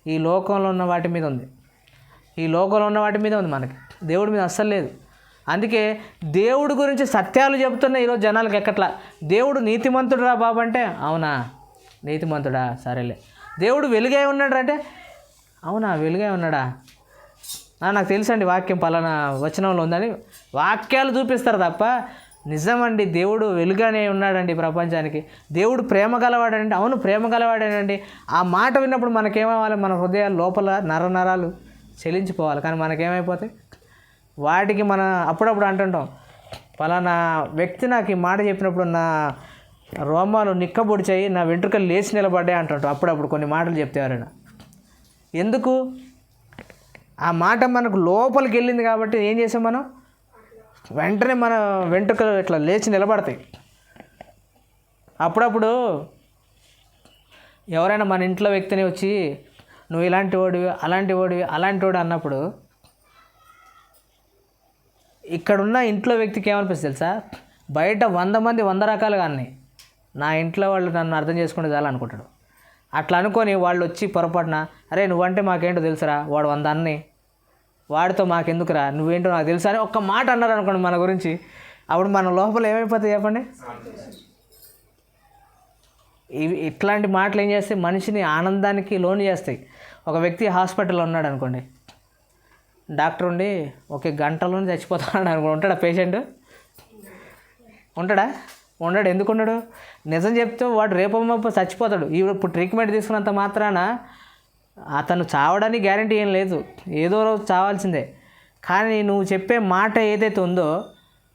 ఈ లోకంలో ఉన్న వాటి మీద ఉంది. మనకి దేవుడి మీద అస్సలు లేదు. అందుకే దేవుడి గురించి సత్యాలు చెబుతున్న ఈరోజు జనాలకు ఎక్కట్లా. దేవుడు నీతిమంతుడు రా బాబు అంటే, అవునా నీతిమంతుడా, సరేలే. దేవుడు వెలుగై ఉన్నాడు అంటే, అవునా వెలుగై ఉన్నాడా, నాకు తెలుసండి వాక్యం పలానా వచనంలో ఉందని వాక్యాలు చూపిస్తారు తప్ప నిజమండి, దేవుడు వెలుగానే ఉన్నాడండి ప్రపంచానికి. దేవుడు ప్రేమ గలవాడండి. అవును, ప్రేమ గలవాడేనండి. ఆ మాట విన్నప్పుడు మనకేమవ్వాలి? మన హృదయాలు లోపల నరాలు చెలించిపోవాలి. కానీ మనకేమైపోతాయి? వాటికి మన అప్పుడప్పుడు అంటుంటాం, పలానా వ్యక్తి నాకు ఈ మాట చెప్పినప్పుడు నా రోమాలు నిక్కబొడిచాయి, నా వెంట్రుకలు లేచి నిలబడ్డాయి అంటుంటాం. అప్పుడప్పుడు కొన్ని మాటలు చెప్తే ఎవరైనా. ఎందుకు? ఆ మాట మనకు లోపలికి వెళ్ళింది కాబట్టి ఏం చేసాం మనం? వెంటనే మన వెంట్రుకలు ఇట్లా లేచి నిలబడతాయి. అప్పుడప్పుడు ఎవరైనా మన ఇంట్లో వ్యక్తిని వచ్చి నువ్వు ఇలాంటి వాడివి, అలాంటి వాడివి, అలాంటి వాడు అన్నప్పుడు ఇక్కడున్న ఇంట్లో వ్యక్తికి ఏమనిపిస్తుంది తెలుసా? బయట 100 మంది 100 రకాలుగా అన్నీ, నా ఇంట్లో వాళ్ళు నన్ను అర్థం చేసుకుంటే చాలా అనుకుంటాడు. అట్లా అనుకొని వాళ్ళు వచ్చి పొరపాటున, అరే నువ్వంటే మాకేంటో తెలుసురా, వాడు 100 అన్నీ, వాడితో మాకెందుకురా, నువ్వేంటో నాకు తెలుసా అని ఒక్క మాట అన్నారు అనుకోండి మన గురించి. అప్పుడు మన లోపల ఏమైపోతుంది చెప్పండి? ఇట్లాంటి మాటలు ఏం చేస్తాయి? మనిషిని ఆనందానికి లోను చేస్తాయి. ఒక వ్యక్తి హాస్పిటల్లో ఉన్నాడు అనుకోండి, డాక్టర్ ఉండి ఒక గంటలోనే చచ్చిపోతాడు అనుకోండి, ఉంటాడా పేషెంట్? ఉంటాడా? ఉండడు. ఎందుకు ఉండడు? నిజం చెప్తే వాడు రేపమ్మ చచ్చిపోతాడు. ఇప్పుడు ట్రీట్మెంట్ తీసుకున్నంత మాత్రాన అతను చావడానికి గ్యారంటీ ఏం లేదు, ఏదో రోజు చావాల్సిందే. కానీ నువ్వు చెప్పే మాట ఏదైతే ఉందో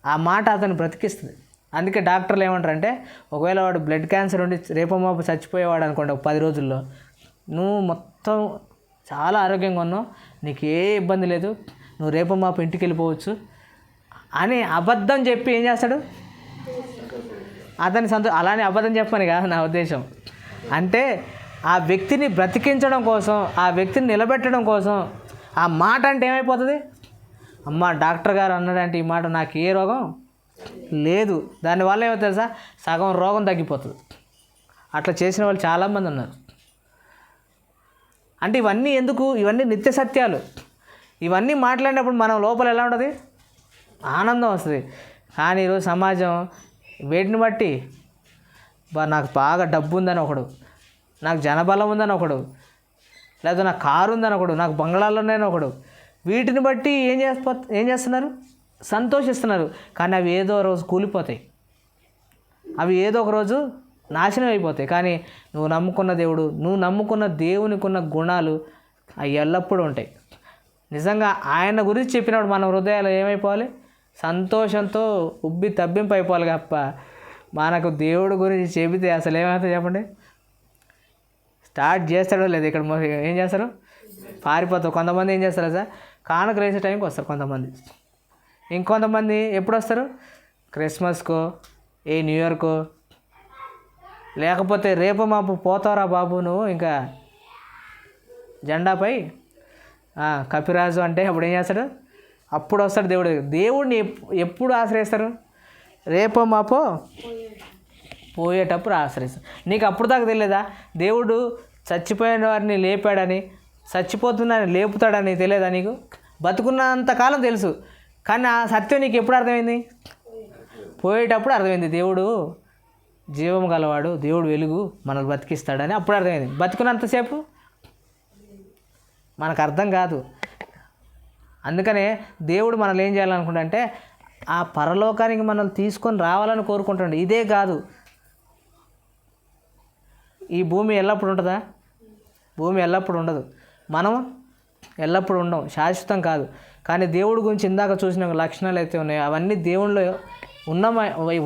ఆ మాట అతను బ్రతికిస్తుంది. అందుకే డాక్టర్లు ఏమంటారంటే, ఒకవేళ వాడు బ్లడ్ క్యాన్సర్ ఉండి రేపమ్మ చచ్చిపోయేవాడు అనుకోండి ఒక 10 రోజుల్లో, నువ్వు మొత్తం చాలా ఆరోగ్యంగా ఉన్నావు, నీకు ఏ ఇబ్బంది లేదు, నువ్వు రేపమ్మ ఇంటికి వెళ్ళిపోవచ్చు అని అబద్ధం చెప్పి ఏం చేస్తాడు? అతని అలానే అబద్ధం చెప్పని కాదు నా ఉద్దేశం. అంటే ఆ వ్యక్తిని బ్రతికించడం కోసం, ఆ వ్యక్తిని నిలబెట్టడం కోసం ఆ మాట అంటే ఏమైపోతుంది? అమ్మ డాక్టర్ గారు అన్నాడంటే ఈ మాట, నాకు ఏ రోగం లేదు, దానివల్ల ఏమో తెలుసా, సగం రోగం తగ్గిపోతుంది. అట్లా చేసిన వాళ్ళు చాలామంది ఉన్నారు. అంటే ఇవన్నీ ఎందుకు? ఇవన్నీ నిత్య సత్యాలు. ఇవన్నీ మాట్లాడినప్పుడు మనం లోపల ఎలా ఉంటుంది? ఆనందం వస్తుంది. కానీ ఈరోజు సమాజం వేటిని బట్టి, నాకు బాగా డబ్బు ఉందని ఒకడు, నాకు జనబలం ఉందని ఒకడు, లేదా నాకు కారు ఉందని ఒకడు, నాకు బంగ్లాలు ఉన్నాయని ఒకడు, వీటిని బట్టి ఏం చేస్తున్నారు? సంతోషిస్తున్నారు. కానీ అవి ఏదో రోజు కూలిపోతాయి, అవి ఏదో ఒక రోజు నాశనం అయిపోతాయి. కానీ నువ్వు నమ్ముకున్న దేవుడు, నువ్వు నమ్ముకున్న దేవునికి ఉన్న గుణాలు అవి ఎల్లప్పుడూ ఉంటాయి. నిజంగా ఆయన గురించి చెప్పినప్పుడు మన హృదయాలు ఏమైపోవాలి? సంతోషంతో ఉబ్బి తబ్బింపు అయిపోవాలి. తప్ప మనకు దేవుడు గురించి చెబితే అసలు ఏమవుతుంది చెప్పండి? స్టార్ట్ చేస్తాడో లేదు, ఇక్కడ ఏం చేస్తారు? పారిపోతారు. కొంతమంది ఏం చేస్తారు సార్, కానుకలు వేసే టైంకి వస్తారు కొంతమంది. ఇంకొంతమంది ఎప్పుడు వస్తారు? క్రిస్మస్కో, న్యూ ఇయర్కో, లేకపోతే రేపు మాపు పోతావురా బాబు నువ్వు ఇంకా జెండాపై కపిరాజు అంటే అప్పుడు ఏం చేస్తాడు? అప్పుడు వస్తాడు దేవుడు. దేవుడిని ఎప్పుడు ఆశ్రయిస్తారు? రేపో మాపో పోయేటప్పుడు ఆశ్రయిస్తారు. నీకు అప్పుడు దాకా తెలియదా దేవుడు చచ్చిపోయిన వారిని లేపాడని, చచ్చిపోతుందని లేపుతాడని తెలియదా నీకు? బతుకున్నంతకాలం తెలుసు, కానీ ఆ సత్యం నీకు ఎప్పుడు అర్థమైంది? పోయేటప్పుడు అర్థమైంది. దేవుడు జీవం గలవాడు, దేవుడు వెలుగు, మనల్ని బతికిస్తాడని అప్పుడు అర్థమైంది. బతుకున్నంతసేపు మనకు అర్థం కాదు. అందుకనే దేవుడు మనల్ని ఏం చేయాలనుకుంటే ఆ పరలోకానికి మనల్ని తీసుకొని రావాలని కోరుకుంటాడు. ఇదే కాదు, ఈ భూమి ఎల్లప్పుడు ఉంటుందా? భూమి ఎల్లప్పుడు ఉండదు, మనం ఎల్లప్పుడు ఉండం, శాశ్వతం కాదు. కానీ దేవుడి గురించి ఇందాక చూసిన లక్షణాలు అయితే ఉన్నాయో అవన్నీ దేవుళ్ళు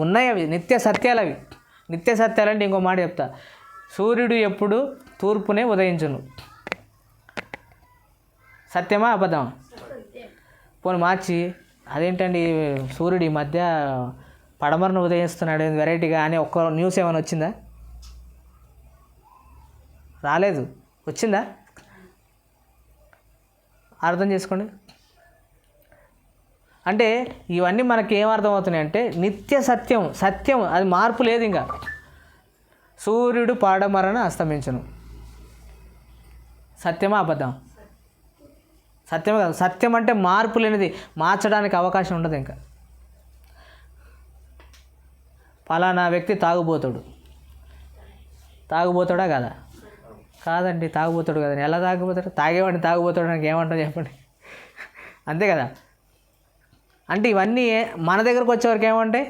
ఉన్నాయి. అవి నిత్య సత్యాలు. అవి నిత్య సత్యాలంటే ఇంకో మాట చెప్తా, సూర్యుడు ఎప్పుడు తూర్పునే ఉదయించును. సత్యమా అబద్ధమా? పోనీ మార్చి, అదేంటండి సూర్యుడు ఈ మధ్య పడమరను ఉదయిస్తున్నాడు వెరైటీగా అని ఒక్క న్యూస్ ఏమైనా వచ్చిందా? రాలేదు. వచ్చిందా? అర్థం చేసుకోండి. అంటే ఇవన్నీ మనకి ఏం అర్థమవుతున్నాయి అంటే నిత్య సత్యం అది మార్పు లేదు. ఇంకా సూర్యుడు పడమరన అస్తమించును. సత్యమా అబద్ధం? సత్యమే కాదు. సత్యం అంటే మార్పు లేనిది, మార్చడానికి అవకాశం ఉండదు. ఇంకా పలానా వ్యక్తి తాగుబోతాడా కదా? కాదండి, తాగుబోతాడు కదండి. ఎలా తాగుబోతాడు? తాగేవాడిని తాగుబోతాడు నాకు ఏమంటాం చెప్పండి? అంతే కదా. అంటే ఇవన్నీ మన దగ్గరకు వచ్చేవరకు ఏమంటే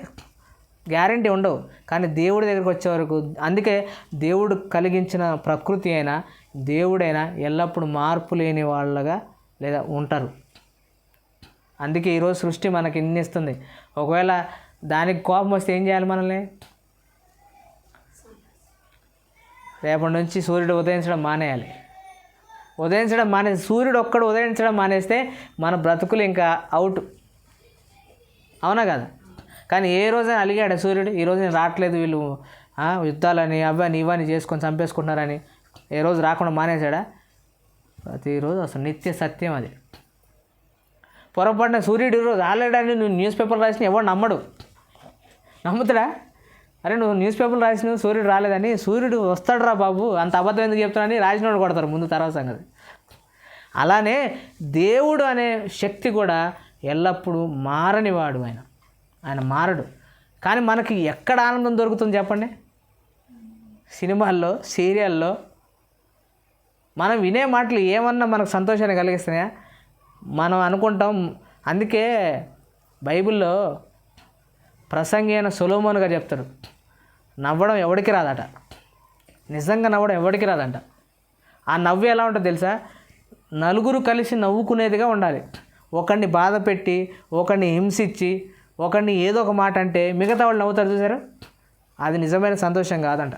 గ్యారంటీ ఉండవు, కానీ దేవుడి దగ్గరికి వచ్చేవరకు. అందుకే దేవుడు కలిగించిన ప్రకృతి అయినా దేవుడైనా ఎల్లప్పుడూ మార్పు లేని వాళ్ళగా లేదా ఉంటారు. అందుకే ఈరోజు సృష్టి మనకి ఇన్ని ఇస్తుంది. ఒకవేళ దానికి కోపం వస్తే ఏం చేయాలి మనల్ని? రేపటి నుంచి సూర్యుడు ఉదయించడం మానేయాలి. సూర్యుడు ఒక్కడు ఉదయించడం మానేస్తే మన బ్రతుకులు ఇంకా అవుట్, అవునా కదా? కానీ ఏ రోజైనా అలిగాడు సూర్యుడు, ఈరోజు నేను రావట్లేదు, వీళ్ళు యుద్ధాలని అవని ఇవని చేసుకొని చంపేసుకుంటున్నారని ఏ రోజు రాకుండా మానేశాడా? ప్రతిరోజు అసలు నిత్య సత్యం అది. పొరపాటున సూర్యుడు ఈరోజు రాలేడని నువ్వు న్యూస్ పేపర్ రాసిన ఎవడు నమ్ముతాడా? అరే నువ్వు న్యూస్ పేపర్లు రాసినావు సూర్యుడు రాలేదని, సూర్యుడు వస్తాడు రా బాబు, అంత అబద్ధం ఎందుకు చెప్తానని రాసినోడు కొడతారు ముందు, తర్వాత సంగతి. అలానే దేవుడు అనే శక్తి కూడా ఎల్లప్పుడూ మారనివాడు. ఆయన మారడు. కానీ మనకి ఎక్కడ ఆనందం దొరుకుతుంది చెప్పండి? సినిమాల్లో, సీరియల్లో మనం వినే మాటలు ఏమన్నా మనకు సంతోషాన్ని కలిగిస్తున్నాయా? మనం అనుకుంటాం. అందుకే బైబిల్లో ప్రసంగి అయిన సొలొమోను గారు చెప్తారు, నవ్వడం ఎవడికి రాదట. నిజంగా నవ్వడం ఎవడికి రాదంట. ఆ నవ్వు ఎలా ఉంటుందో తెలుసా? నలుగురు కలిసి నవ్వుకునేదిగా ఉండాలి. ఒకడిని బాధ పెట్టి, ఒకడిని హింసించి, ఒకడిని ఏదో ఒక మాట అంటే మిగతా వాళ్ళు నవ్వుతారు చూసారు, అది నిజమైన సంతోషం కాదంట.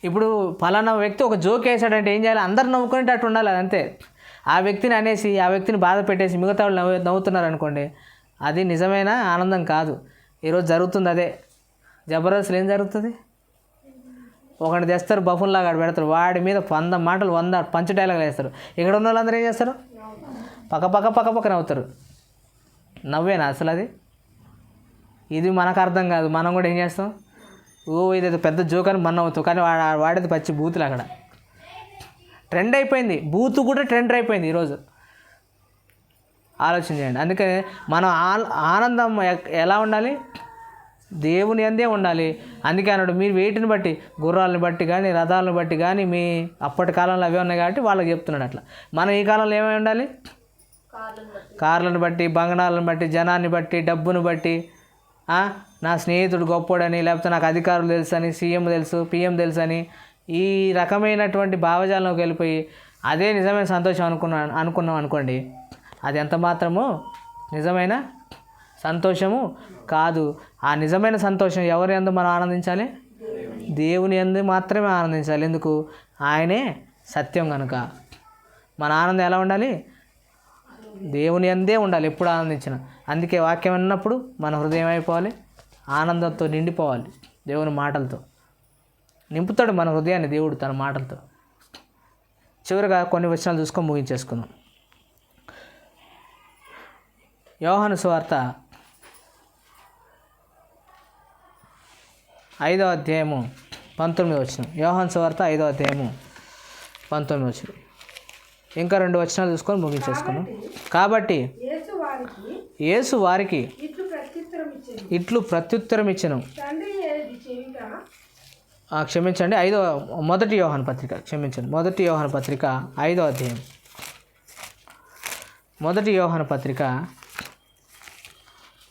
ఇప్పుడు పలానా వ్యక్తి ఒక జోక్ వేసాడంటే ఏం చేయాలి? అందరు నవ్వుకునేటట్టు ఉండాలి, అదంతే. ఆ వ్యక్తిని అనేసి, ఆ వ్యక్తిని బాధ పెట్టేసి మిగతా వాళ్ళు నవ్వుతున్నారు అనుకోండి, అది నిజమైన ఆనందం కాదు. ఈరోజు జరుగుతుంది అదే. జబర్దస్త్లో ఏం జరుగుతుంది? ఒకటి తెస్తారు, బఫున్లాగా పెడతారు, వాడి మీద 100 మాటలు 100 పంచ్ డైలాగులు వేస్తారు. ఇక్కడ ఉన్న వాళ్ళందరూ ఏం చేస్తారు? పక్క నవ్వుతారు. నవ్వేనా అసలు అది? ఇది మనకు అర్థం కాదు. మనం కూడా ఏం చేస్తాం? ఇదేదో పెద్ద జోక్ అని మనం అవుతాం, కానీ వాడేది పచ్చి బూతులు. అక్కడ ట్రెండ్ అయిపోయింది, బూతు కూడా ట్రెండ్ అయిపోయింది ఈరోజు. ఆలోచన చేయండి. అందుకే మనం ఆనందం ఎలా ఉండాలి? దేవుని అందే ఉండాలి. అందుకే అన్నాడు, మీరు వేటిని బట్టి, గుర్రాలను బట్టి కానీ రథాలను బట్టి కానీ, మీ అప్పటి కాలంలో అవే ఉన్నాయి కాబట్టి వాళ్ళకి చెప్తున్నాడు అట్లా. మనం ఈ కాలంలో ఏమై ఉండాలి? కార్లను బట్టి, బంగనాలను బట్టి, జనాన్ని బట్టి, డబ్బును బట్టి, నా స్నేహితుడు గొప్పోడని, లేకపోతే నాకు అధికారులు తెలుసు అని, సీఎం తెలుసు, పిఎం తెలుసు అని, ఈ రకమైనటువంటి భావజాలంలోకి వెళ్ళిపోయి అదే నిజమైన సంతోషం అనుకున్నాం అనుకోండి, అది ఎంత మాత్రమో నిజమైన సంతోషము కాదు. ఆ నిజమైన సంతోషం ఎవరి యందు మనం ఆనందించాలి? దేవుని యందు మాత్రమే ఆనందించాలి. ఎందుకు? ఆయనే సత్యం కనుక. మన ఆనందం ఎలా ఉండాలి? దేవుని యందే ఉండాలి ఎప్పుడు ఆనందించిన. అందుకే వాక్యం విన్నప్పుడు మన హృదయం అయిపోవాలి, ఆనందంతో నిండిపోవాలి. దేవుని మాటలతో నింపుతాడు మన హృదయాన్ని దేవుడు తన మాటలతో. చివరిగా కొన్ని వచనాలు చూసుకొని ముగించేసుకుందాం. యోహాను సువార్త 5వ అధ్యాయము 19వ వచనం. యోహాను సువార్త 5వ అధ్యాయము 19వ వచనం. ఇంకా 2 వచనాలు చూసుకొని ముగించేసుకున్నాం. కాబట్టి యేసు వారికి ఇట్లు ప్రత్యుత్తరం ఇచ్చెను. క్షమించండి, 1 యోహాను పత్రిక 5వ అధ్యాయం. 1 యోహాను పత్రిక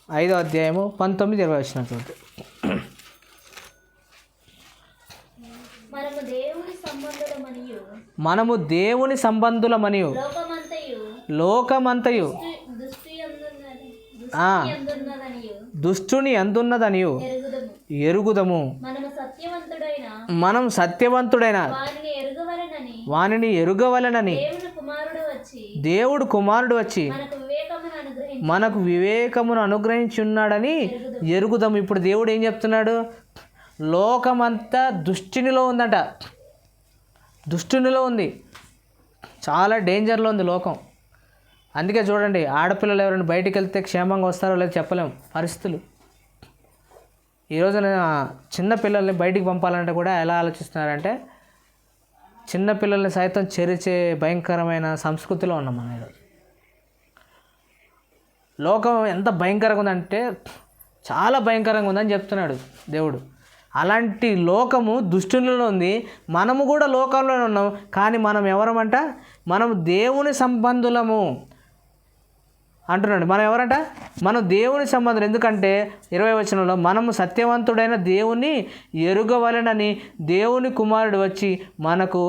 5వ అధ్యాయము 19-20 వచనాలు చూద్దాం. మనము దేవుని సంబంధులమనియు లోకమంతయు దుష్టుని అందున్నదనియు ఎరుగుదము. మనం సత్యవంతుడైన వానిని ఎరుగవలెనని దేవుడు కుమారుడు వచ్చి మనకు వివేకమును అనుగ్రహించున్నాడని ఎరుగుదము. ఇప్పుడు దేవుడు ఏం చెప్తున్నాడు? లోకమంతా దుష్టునిలో ఉందట. దుష్టునిలో ఉంది, చాలా డేంజర్లో ఉంది లోకం. అందుకే చూడండి, ఆడపిల్లలు ఎవరైనా బయటికి వెళ్తే క్షేమంగా వస్తారో లేదో చెప్పలేము పరిస్థితులు. ఈరోజున చిన్న పిల్లల్ని బయటికి పంపాలంటే కూడా ఎలా ఆలోచిస్తున్నారంటే, చిన్న పిల్లల్ని సైతం చెరిచే భయంకరమైన సంస్కృతిలో ఉన్నాం మనం ఈరోజు. లోకం ఎంత భయంకరంగా ఉందంటే చాలా భయంకరంగా ఉందని చెప్తున్నాడు దేవుడు. అలాంటి లోకము దుష్టులలో ఉంది, మనము కూడా లోకంలోనే ఉన్నాం. కానీ మనం ఎవరమంట? మనం దేవుని సంబంధులము. అంటున్నాడు. మనం ఎవరంట? మనం దేవుని సంబంధం. ఎందుకంటే 20వ వచనంలో మనము సత్యవంతుడైన దేవుని ఎరుగవలెనని దేవుని కుమారుడు వచ్చి మనకు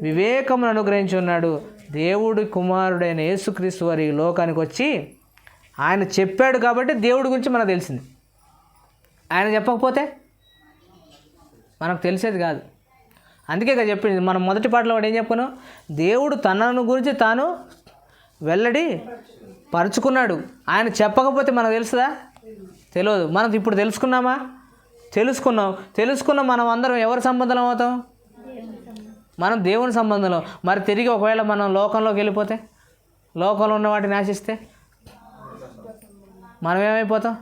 వివేకమును అనుగ్రహించి ఉన్నాడు. దేవుడి కుమారుడైన యేసుక్రీస్తు వారి ఈ లోకానికి వచ్చి ఆయన చెప్పాడు కాబట్టి దేవుడి గురించి మనకు తెలిసింది. ఆయన చెప్పకపోతే మనకు తెలిసేది కాదు. అందుకే ఇక చెప్పింది మనం మొదటి పాటలో వాడు ఏం చెప్పుకున్నాం? దేవుడు తనను గురించి తాను వెల్లడి పరుచుకున్నాడు. ఆయన చెప్పకపోతే మనకు తెలుస్తుందా? తెలియదు. మనం ఇప్పుడు తెలుసుకున్నామా? తెలుసుకున్నాం. మనం అందరం ఎవరి సంబంధం అవుతాం? మనం దేవుని సంబంధంలో. మరి తిరిగి ఒకవేళ మనం లోకంలోకి వెళ్ళిపోతే, లోకంలో ఉన్న వాటిని ఆశిస్తే మనం ఏమైపోతాం?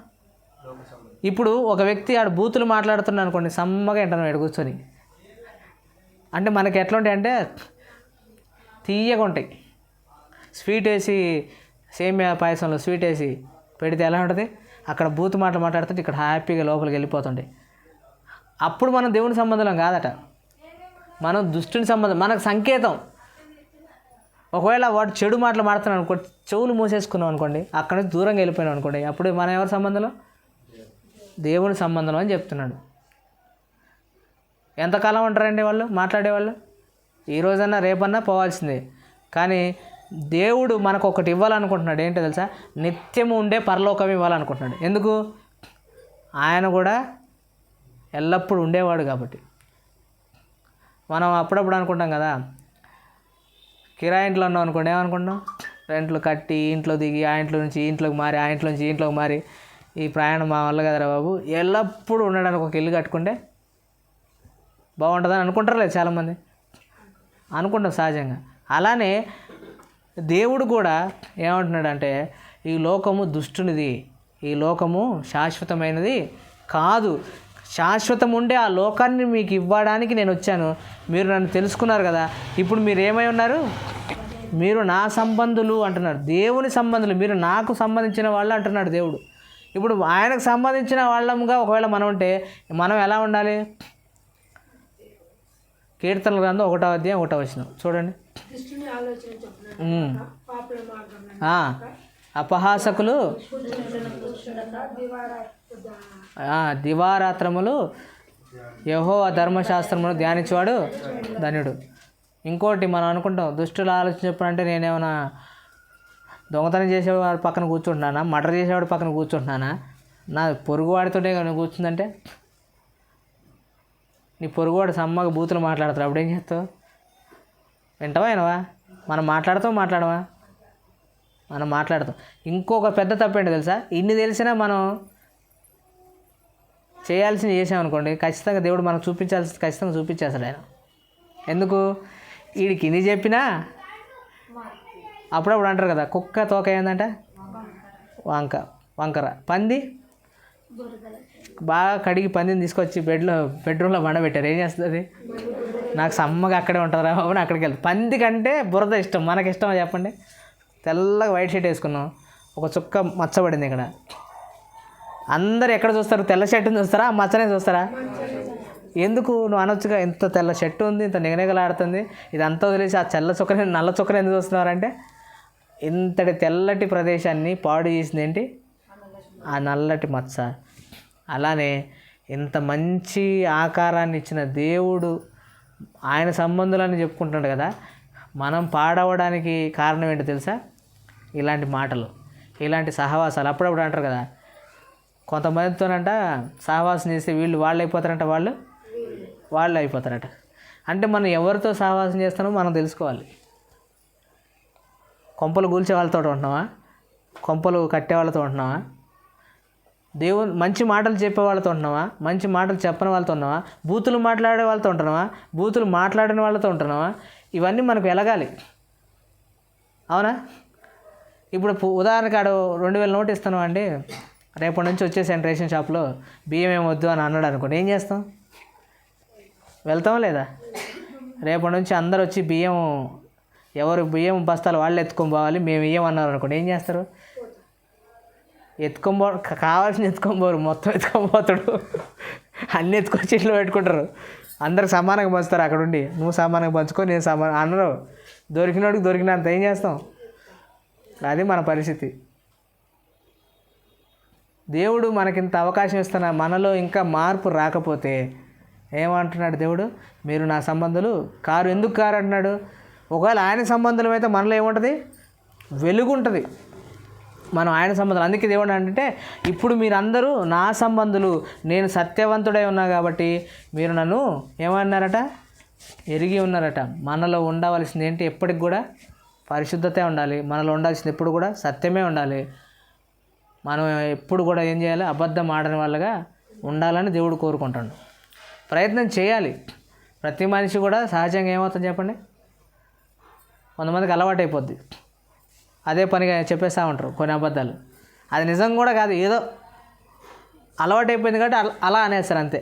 ఇప్పుడు ఒక వ్యక్తి ఆడు బూతులు మాట్లాడుతున్నాడు అనుకోండి, సమ్మగా వింటాను వాడు కూర్చొని. అంటే మనకి ఎట్లా ఉంటాయి అంటే తీయగా ఉంటాయి. స్వీట్ వేసి సేమియా పాయసంలో స్వీట్ వేసి పెడితే ఎలా ఉంటుంది? అక్కడ బూతు మాటలు మాట్లాడుతుంటే ఇక్కడ హ్యాపీగా లోపలికి వెళ్ళిపోతుండే. అప్పుడు మనం దేవుని సంబంధం కాదట, మనం దుష్టుని సంబంధం. మనకు సంకేతం. ఒకవేళ వాడు చెడు మాటలు మాడుతున్నాం అనుకోండి, చెవులు మూసేసుకున్నాం అనుకోండి, అక్కడ నుంచి దూరంగా వెళ్ళిపోయినాం అనుకోండి, అప్పుడు మనం ఎవరి సంబంధంలో? దేవుని సంబంధం అని చెప్తున్నాడు. ఎంతకాలం ఉంటారండి వాళ్ళు మాట్లాడేవాళ్ళు? ఈ రోజన్నా రేపన్నా పోవాల్సిందే. కానీ దేవుడు మనకు ఒకటి ఇవ్వాలనుకుంటున్నాడు. ఏంటో తెలుసా? నిత్యము ఉండే పరలోకం ఇవ్వాలనుకుంటున్నాడు. ఎందుకు? ఆయన కూడా ఎల్లప్పుడూ ఉండేవాడు కాబట్టి. మనం అప్పుడప్పుడు అనుకుంటాం కదా, కిరాయి ఇంట్లో ఉన్నాం అనుకోండి, ఏమనుకుంటాం? రెంట్లు కట్టి ఇంట్లో దిగి ఆ ఇంట్లో నుంచి ఇంట్లోకి మారి, ఆ ఇంట్లో నుంచి ఇంట్లోకి మారి, ఈ ప్రయాణం మా వల్ల కదరా బాబు, ఎల్లప్పుడూ ఉండడానికి ఒక ఇల్లు కట్టుకుంటే బాగుంటుందని అనుకుంటారు లేదు చాలామంది? అనుకుంటాం సహజంగా. అలానే దేవుడు కూడా ఏమంటున్నాడంటే, ఈ లోకము దుష్టునిది, ఈ లోకము శాశ్వతమైనది కాదు, శాశ్వతం ఉండే ఆ లోకాన్ని మీకు ఇవ్వడానికి నేను వచ్చాను. మీరు నన్ను తెలుసుకున్నారు కదా, ఇప్పుడు మీరు ఏమై ఉన్నారు? మీరు నా సంబంధులు అంటున్నారు. దేవుని సంబంధులు, మీరు నాకు సంబంధించిన వాళ్ళు అంటున్నాడు దేవుడు. ఇప్పుడు ఆయనకు సంబంధించిన వాళ్ళంగా ఒకవేళ మనం ఉంటే మనం ఎలా ఉండాలి? కీర్తనల గ్రంథం 1వ అధ్యాయం 1వ వచనం చూడండి. అపహాసకులు దివారాత్రములు యెహోవా ధర్మశాస్త్రమును ధ్యానించేవాడు ధన్యుడు. ఇంకోటి మనం అనుకుంటాం, దుష్టులు ఆలోచించినప్పుడు నేనేమన్నా దొంగతనం చేసేవాడు పక్కన కూర్చుంటున్నానా, మర్డర్ చేసేవాడు పక్కన కూర్చుంటున్నానా, నా పొరుగువాడితోనే నేను కూర్చుందంటే, నీ పొరుగువాడు సమ్మగా బూతులు మాట్లాడతారు, అప్పుడు ఏం చేస్తావు? వింటావా వినవా? మనం మాట్లాడతాం మనం మాట్లాడతాం. ఇంకొక పెద్ద తప్పేంటి తెలుసా? ఇన్ని తెలిసినా మనం చేయాల్సింది చేసామనుకోండి, ఖచ్చితంగా దేవుడు మనకు ఖచ్చితంగా చూపించేస్తాడు ఆయన. ఎందుకు? వీడికి ఇన్ని చెప్పినా అప్పుడప్పుడు అంటారు కదా, కుక్క తోక ఏందంట వంకర, పంది బాగా కడిగి పందిని తీసుకొచ్చి బెడ్రూమ్లో బండబెట్టారు. ఏం చేస్తుంది? నాకు సమ్మగా అక్కడే ఉంటారా బాబు, అక్కడికి వెళ్తాను. పంది కంటే బురద ఇష్టం. మనకి ఇష్టమా చెప్పండి? తెల్లగా వైట్ షర్ట్ వేసుకున్నాం, ఒక చుక్క మచ్చబడింది ఇక్కడ. అందరు ఎక్కడ చూస్తారు? తెల్ల షర్టుని చూస్తారా, మచ్చనే చూస్తారా? ఎందుకు? నువ్వు అనొచ్చుగా, ఇంత తెల్ల షర్టు ఉంది, ఇంత నిగనిగలాడుతుంది, ఇదంతా వదిలేసి ఆ నల్ల చుక్కని ఎందుకు చూస్తున్నారంటే, ఇంతటి తెల్లటి ప్రదేశాన్ని పాడు చేసింది ఏంటి? ఆ నల్లటి మచ్చ. అలానే ఇంత మంచి ఆకారాన్ని ఇచ్చిన దేవుడు ఆయన సంబంధులని చెప్పుకుంటున్నాడు కదా, మనం పాడవడానికి కారణం ఏంటో తెలుసా? ఇలాంటి మాటలు, ఇలాంటి సహవాసాలు. అప్పుడప్పుడు అంటారు కదా, కొంతమందితోనంట సహవాసం చేస్తే వాళ్ళు అయిపోతారంట, వాళ్ళు అయిపోతారట. అంటే మనం ఎవరితో సహవాసం చేస్తామో మనం తెలుసుకోవాలి. కొంపలు కూల్చే వాళ్ళతో ఉంటున్నావా? కొంపలు కట్టే వాళ్ళతో ఉంటున్నావా? దేవుని మంచి మాటలు చెప్పే వాళ్ళతో ఉంటున్నావా? మంచి మాటలు చెప్పని వాళ్ళతో ఉన్నావా? బూతులు మాట్లాడే వాళ్ళతో ఉంటున్నావా? బూతులు మాట్లాడిన వాళ్ళతో ఉంటున్నావా? ఇవన్నీ మనకు వెలగాలి, అవునా? ఇప్పుడు ఉదాహరణకు 2000 నోట్ ఇస్తున్నావు అండి, రేపటి నుంచి వచ్చేసాను రేషన్ షాప్లో, బియ్యం ఏం వద్దు అని అన్నాడు అనుకోండి, ఏం చేస్తాం? వెళ్తామా లేదా? రేపటి నుంచి అందరు వచ్చి ఎవరు బియ్యం బస్తాలు వాళ్ళు ఎత్తుకొని పోవాలి, మేము ఇయ్యమన్నారు అనుకోండి, ఏం చేస్తారు? కావాల్సిన ఎత్తుకొని మొత్తం ఎత్తుకొని అన్నీ ఎత్తుకొచ్చి ఇంట్లో పెట్టుకుంటారు. అందరికి సమానంగా పంచుతారు. అక్కడ ఉండి నువ్వు సమానంగా పంచుకో, నేను సమానం అన్నారు. దొరికినోడికి దొరికినంత ఏం చేస్తాం? అది మన పరిస్థితి. దేవుడు మనకింత అవకాశం ఇస్తున్నా మనలో ఇంకా మార్పు రాకపోతే ఏమంటున్నాడు దేవుడు, మీరు నా సంబంధులు కారు. ఎందుకు కారు అంటున్నాడు? ఒకవేళ ఆయన సంబంధులం అయితే మనలో ఏముంటుంది? వెలుగు ఉంటుంది. మనం ఆయన సంబంధాలు. అందుకే దేవుడు అంటే ఇప్పుడు మీరందరూ నా సంబంధులు, నేను సత్యవంతుడై ఉన్నా కాబట్టి మీరు నన్ను ఏమన్నారట? ఎరిగి ఉన్నారట. మనలో ఉండవలసింది ఏంటి? ఎప్పటికి కూడా పరిశుద్ధతే ఉండాలి. మనలో ఉండాల్సింది ఎప్పుడు కూడా సత్యమే ఉండాలి. మనం ఎప్పుడు కూడా ఏం చేయాలి? అబద్ధం ఆడని వాళ్ళగా ఉండాలని దేవుడు కోరుకుంటాడు. ప్రయత్నం చేయాలి. ప్రతి మనిషి కూడా సహజంగా ఏమవుతుంది చెప్పండి, కొంతమందికి అలవాటు అయిపోద్ది, అదే పనిగా చెప్పేస్తూ ఉంటారు కొన్ని అబద్ధాలు. అది నిజం కూడా కాదు, ఏదో అలవాటు అయిపోయింది కాబట్టి అలా అనేస్తారు అంతే.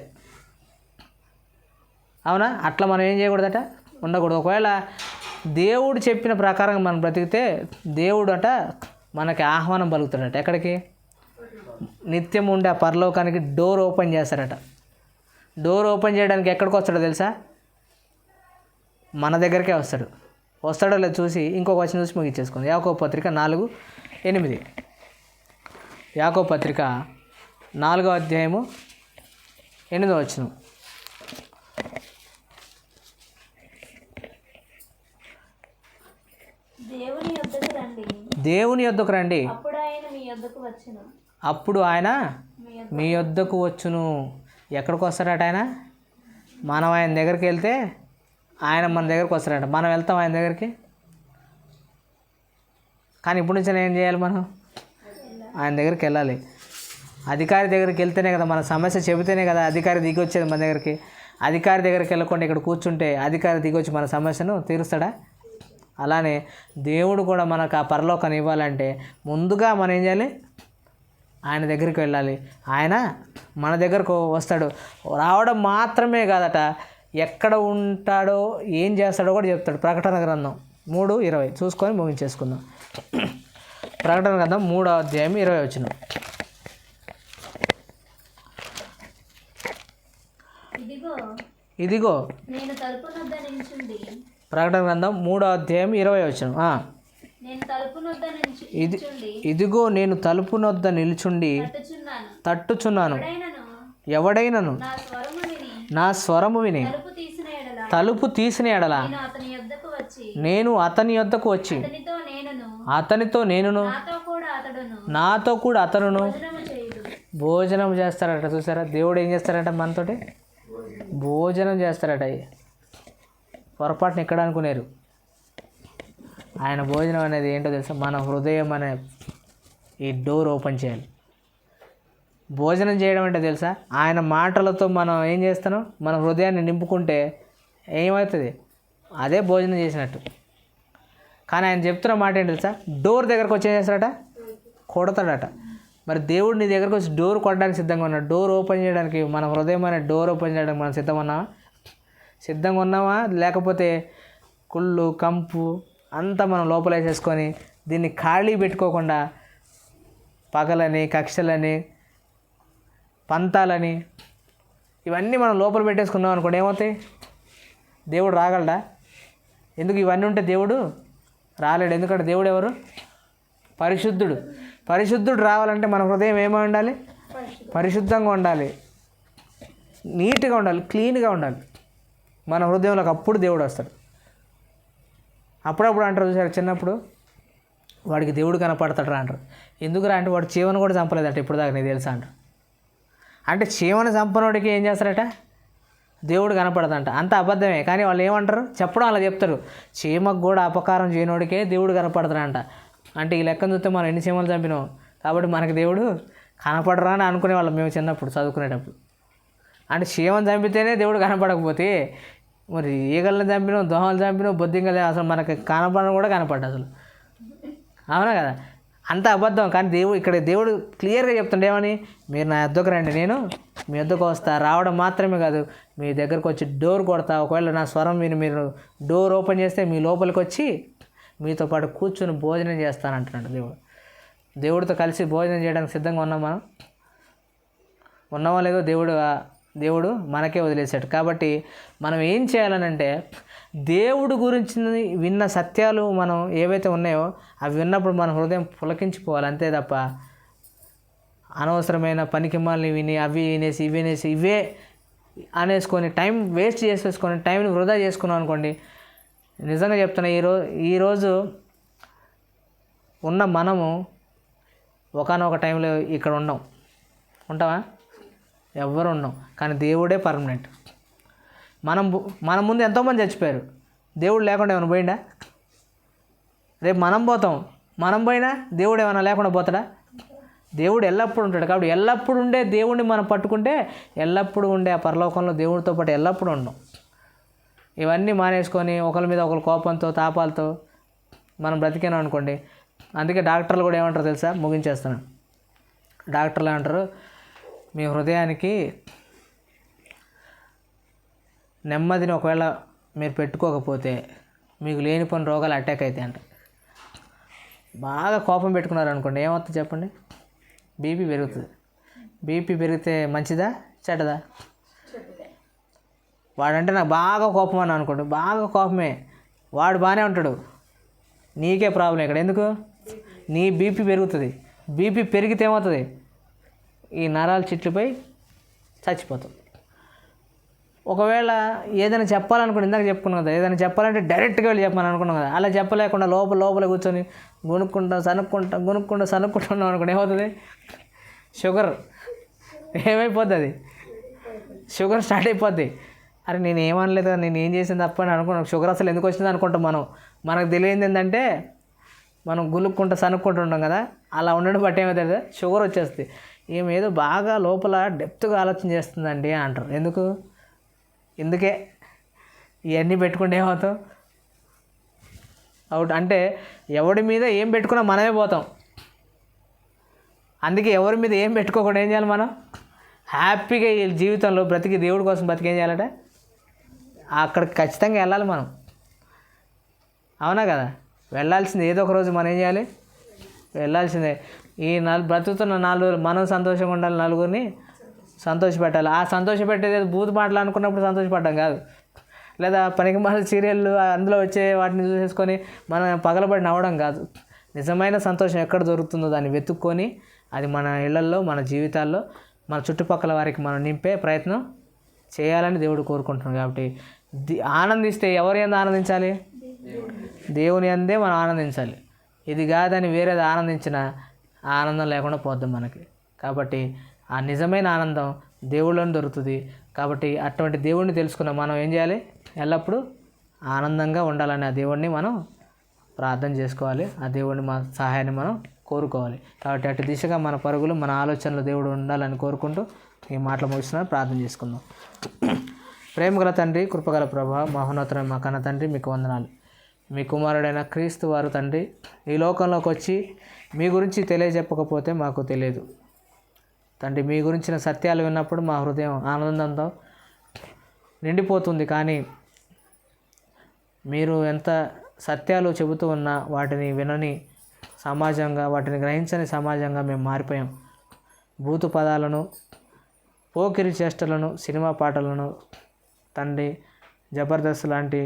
అవునా? అట్లా మనం ఏం చేయకూడదట, ఉండకూడదు. ఒకవేళ దేవుడు చెప్పిన ప్రకారం మనం బ్రతికితే దేవుడు అట మనకి ఆహ్వానం పలుకుతాడట. ఎక్కడికి? నిత్యం ఉండే ఆ పరలోకానికి డోర్ ఓపెన్ చేస్తారట. డోర్ ఓపెన్ చేయడానికి ఎక్కడికి వస్తాడో తెలుసా? మన దగ్గరికే వస్తాడు. వస్తాడో లేదు చూసి ఇంకొక వచనం చూసి ముగించేసుకుంది. యాకోబు పత్రిక 4:8. యాకోబు పత్రిక 4వ అధ్యాయము 8వ వచనం. దేవుని యొద్దకు రండి, అప్పుడు ఆయన మీ యొద్దకు వచ్చును. ఎక్కడికి వస్తాడట ఆయన? మనం ఆయన దగ్గరికి వెళ్తే ఆయన మన దగ్గరికి వస్తాడట. మనం వెళ్తాం ఆయన దగ్గరికి. కానీ ఇప్పుడు నుంచి ఏం చేయాలి? మనం ఆయన దగ్గరికి వెళ్ళాలి. అధికారి దగ్గరికి వెళ్తేనే కదా, మన సమస్య చెబితేనే కదా అధికారి దిగి వచ్చేది మన దగ్గరికి. అధికారి దగ్గరికి వెళ్ళకుండా ఇక్కడ కూర్చుంటే అధికారి దిగి వచ్చి మన సమస్యను తీరుస్తాడా? అలానే దేవుడు కూడా మనకు ఆ పరలోకాన్ని ఇవ్వాలంటే ముందుగా మనం ఏం చేయాలి? ఆయన దగ్గరికి వెళ్ళాలి. ఆయన మన దగ్గరకు వస్తాడు. రావడం మాత్రమే కాదట, ఎక్కడ ఉంటాడో ఏం చేస్తాడో కూడా చెప్తాడు. ప్రకటన గ్రంథం 3:20 చూసుకొని ముగించేసుకుందాం. ప్రకటన గ్రంథం 3వ అధ్యాయం 20 వచనం. ఇదిగో ప్రకటన గ్రంథం 3వ అధ్యాయం 20 వచనం. ఇదిగో నేను తలుపు నొద్ద నిలుచుండి తట్టుచున్నాను. ఎవడైనను నా స్వరము విని తలుపు తీసిన ఎడల నేను అతని యొద్దకు వచ్చి అతనితో నేనును నాతో కూడా అతనును భోజనం చేస్తారట. చూసారా? దేవుడు ఏం చేస్తారట? మనతోటి భోజనం చేస్తారట. పొరపాటున ఎక్కడ అనుకునేరు. ఆయన భోజనం అనేది ఏంటో తెలుసా? మన హృదయం అనే ఈ డోర్ ఓపెన్ చేయాలి. భోజనం చేయడం అంటే తెలుసా? ఆయన మాటలతో మనం ఏం చేస్తాను? మన హృదయాన్ని నింపుకుంటే ఏమవుతుంది? అదే భోజనం చేసినట్టు. కానీ ఆయన చెప్తున్న మాట ఏంటి తెలుసా? డోర్ దగ్గరకు వచ్చి ఏం చేస్తాడట? కొడతాడట. మరి దేవుడు నీ దగ్గరకు వచ్చి డోర్ కొట్టడానికి సిద్ధంగా ఉన్నాడు. డోర్ ఓపెన్ చేయడానికి, మన హృదయం అనే డోర్ ఓపెన్ చేయడానికి మనం సిద్ధంగా ఉన్నామా? లేకపోతే కుళ్ళు కంపు అంతా మనం లోపల వేసేసుకొని దీన్ని ఖాళీ పెట్టుకోకుండా పగలని, కక్షలని, పంతాలని ఇవన్నీ మనం లోపల పెట్టేసుకున్నాం అనుకోండి, ఏమవుతాయి? దేవుడు రాగలడా? ఎందుకు? ఇవన్నీ ఉంటే దేవుడు రాలేడు. ఎందుకంటే దేవుడు ఎవరు? పరిశుద్ధుడు. పరిశుద్ధుడు రావాలంటే మన హృదయం ఏమై ఉండాలి? పరిశుద్ధంగా ఉండాలి, నీట్గా ఉండాలి, క్లీన్గా ఉండాలి మన హృదయంలోకి. అప్పుడు దేవుడు వస్తాడు. అప్పుడప్పుడు అంటారు చూసారు, చిన్నప్పుడు వాడికి దేవుడు కనపడతాడు రా అంటారు. ఎందుకురా అంటే వాడు చీమను కూడా చంపలేదట ఇప్పుడు దాకా, నీకు తెలుసా అంటారు. అంటే చీమను చంపనోడికి ఏం చేస్తారట? దేవుడు కనపడదంట. అంత అబద్ధమే. కానీ వాళ్ళు ఏమంటారు? చెప్పడం అలా చెప్తారు. చీమకు కూడా అపకారం చేయనోడికే దేవుడు కనపడతాడంట. అంటే ఈ లెక్కను చూస్తే మనం ఎన్ని చీమలు చంపినాం కాబట్టి మనకి దేవుడు కనపడరా అని అనుకునేవాళ్ళం మేము చిన్నప్పుడు చదువుకునేటప్పుడు. అంటే చీమను చంపితేనే దేవుడు కనపడకపోతే మరి ఈగలను చంపినాం, దోమలు చంపినాం, బొద్దింకలు, అసలు మనకి కనపడడం కూడా కనపడ్డా అసలు. అవునా కదా? అంత అబద్ధం. కానీ దేవుడు క్లియర్గా చెప్తుండే ఏమని? మీరు నా యొద్దకు రండి, నేను మీ యొద్దకు వస్తా. రావడం మాత్రమే కాదు, మీ దగ్గరకు వచ్చి డోర్ కొడతా. ఒకవేళ నా స్వరం విని మీరు డోర్ ఓపెన్ చేస్తే మీ లోపలికి వచ్చి మీతో పాటు కూర్చొని భోజనం చేస్తానంటున్నాడు దేవుడు. దేవుడితో కలిసి భోజనం చేయడానికి సిద్ధంగా ఉన్నాం మనం? ఉన్నామో లేదో దేవుడు మనకే వదిలేశాడు. కాబట్టి మనం ఏం చేయాలనంటే దేవుడు గురించి విన్న సత్యాలు మనం ఏవైతే ఉన్నాయో అవి విన్నప్పుడు మన హృదయం పులకించిపోవాలి అంతే తప్ప అనవసరమైన పనికిమాలని విని అవి వినేసి ఇవి వినేసి ఇవే అనేసుకొని టైం వేస్ట్ చేసేసుకొని టైంని వృధా చేసుకున్నాం అనుకోండి, నిజంగా చెప్తున్నా, ఈరోజు ఉన్న మనము ఒకానొక టైంలో ఇక్కడ ఉంటామా? ఎవ్వరు ఉన్నాం. కానీ దేవుడే పర్మనెంట్. మన ముందు ఎంతోమంది చచ్చిపోయారు, దేవుడు లేకుండా ఏమైనా పోయిండా? రేపు మనం పోతాం, మనం పోయినా దేవుడు ఏమైనా లేకుండా పోతాడా? దేవుడు ఎల్లప్పుడూ ఉంటాడు. కాబట్టి ఎల్లప్పుడూ ఉండే దేవుడిని మనం పట్టుకుంటే ఎల్లప్పుడూ ఉండే ఆ పరలోకంలో దేవుడితో పాటు ఎల్లప్పుడూ ఉన్నాం. ఇవన్నీ మానేసుకొని ఒకరి మీద ఒకరు కోపంతో తాపాలతో మనం బ్రతికాను అనుకోండి. అందుకే డాక్టర్లు కూడా ఏమంటారు తెలుసా? ముగించేస్తాను. డాక్టర్లు ఏమంటారు, మీ హృదయానికి నెమ్మదిని ఒకవేళ మీరు పెట్టుకోకపోతే మీకు లేనిపోయిన రోగాలు అటాక్ అవుతాయి అంట. బాగా కోపం పెట్టుకున్నారు అనుకోండి, ఏమవుతుంది చెప్పండి? బీపీ పెరుగుతుంది. బీపీ పెరిగితే మంచిదా చెడ్డదా? వాడంటే నాకు బాగా కోపం అని అనుకోండి, బాగా కోపమే, వాడు బాగానే ఉంటాడు, నీకే ప్రాబ్లం ఇక్కడ. ఎందుకు? నీ బీపీ పెరుగుతుంది. బీపీ పెరిగితే ఏమవుతుంది? ఈ నరాలు చిట్లిపోయి చచ్చిపోతుంది. ఒకవేళ ఏదైనా చెప్పాలనుకుని, ఇందాక చెప్పుకున్నాం కదా, ఏదైనా చెప్పాలంటే డైరెక్ట్గా వెళ్ళి చెప్పాలని అనుకున్నాం కదా, అలా చెప్పలేకుండా లోపల కూర్చొని సనుక్కుంటున్నాం అనుకోండి, ఏమవుతుంది? షుగర్ ఏమైపోద్ది? అది షుగర్ స్టార్ట్ అయిపోద్ది. అరే నేను ఏమనలేదు, నేను ఏం చేసింది తప్ప అని అనుకున్నాం. షుగర్ అసలు ఎందుకు వచ్చింది అనుకుంటాం మనం. మనకు తెలియదు ఏంటంటే మనం సనుక్కుంటుంటాం కదా, అలా ఉండడం బట్టి ఏమవుతుంది? షుగర్ వచ్చేస్తుంది. ఏదో బాగా లోపల డెప్త్గా ఆలోచన చేస్తుందండి అంటారు. ఎందుకే ఇవన్నీ పెట్టుకుంటే ఏమవుతాం? అంటే ఎవడి మీద ఏం పెట్టుకున్నా మనమే పోతాం. అందుకే ఎవరి మీద ఏం పెట్టుకోకుండా ఏం చేయాలి? మనం హ్యాపీగా ఈ జీవితంలో బ్రతికి దేవుడి కోసం బ్రతికేం చేయాలంటే అక్కడికి ఖచ్చితంగా వెళ్ళాలి మనం. అవునా కదా? వెళ్ళాల్సిందే. ఏదో ఒక రోజు మనం ఏం చేయాలి? వెళ్ళాల్సిందే. ఈ బ్రతుకుతున్న 4 రోజులు మనం సంతోషంగా ఉండాలి, నలుగురిని సంతోషపెట్టాలి. ఆ సంతోషపెట్టేది బూత్ మాటలు అనుకున్నప్పుడు సంతోషపడ్డాం కాదు, లేదా పనికి మాల సీరియళ్ళు అందులో వచ్చే వాటిని చూసేసుకొని మనం పగలబడి నవ్వడం కాదు. నిజమైన సంతోషం ఎక్కడ దొరుకుతుందో దాన్ని వెతుక్కొని అది మన ఇళ్లల్లో, మన జీవితాల్లో, మన చుట్టుపక్కల వారికి మనం నింపే ప్రయత్నం చేయాలని దేవుడు కోరుకుంటున్నాం. కాబట్టి ఆనందిస్తే ఎవరి యందు ఆనందించాలి? దేవుని అందే మనం ఆనందించాలి. ఇది కాదని వేరేది ఆనందించిన ఆనందం లేకుండా పోద్దాం మనకి. కాబట్టి ఆ నిజమైన ఆనందం దేవుళ్ళని దొరుకుతుంది. కాబట్టి అటువంటి దేవుడిని తెలుసుకున్న మనం ఏం చేయాలి? ఎల్లప్పుడూ ఆనందంగా ఉండాలని ఆ దేవుడిని మనం ప్రార్థన చేసుకోవాలి. ఆ దేవుడిని మా సహాయాన్ని మనం కోరుకోవాలి. కాబట్టి అటు దిశగా మన పరుగులు, మన ఆలోచనలు దేవుడు ఉండాలని కోరుకుంటూ ఈ మాటలు ముగిస్తున్నాను. ప్రార్థన చేసుకుందాం. ప్రేమగల తండ్రి, కృపగల ప్రభా, మహోన్నతమైన మా కన్న తండ్రి, మీకు వందనాలు. మీ కుమారుడైన క్రీస్తు వారు తండ్రి ఈ లోకంలోకి వచ్చి మీ గురించి తెలియజెప్పకపోతే మాకు తెలియదు తండ్రి. మీ గురించిన సత్యాలు విన్నప్పుడు మా హృదయం ఆనందంతో నిండిపోతుంది. కానీ మీరు ఎంత సత్యాలు చెబుతూ ఉన్నా వాటిని వినని సమాజంగా, వాటిని గ్రహించని సమాజంగా మేము మారిపోయాం. బూతు పదాలను, పోకిరి చేష్టలను, సినిమా పాటలను తండ్రి, జబర్దస్త్ లాంటి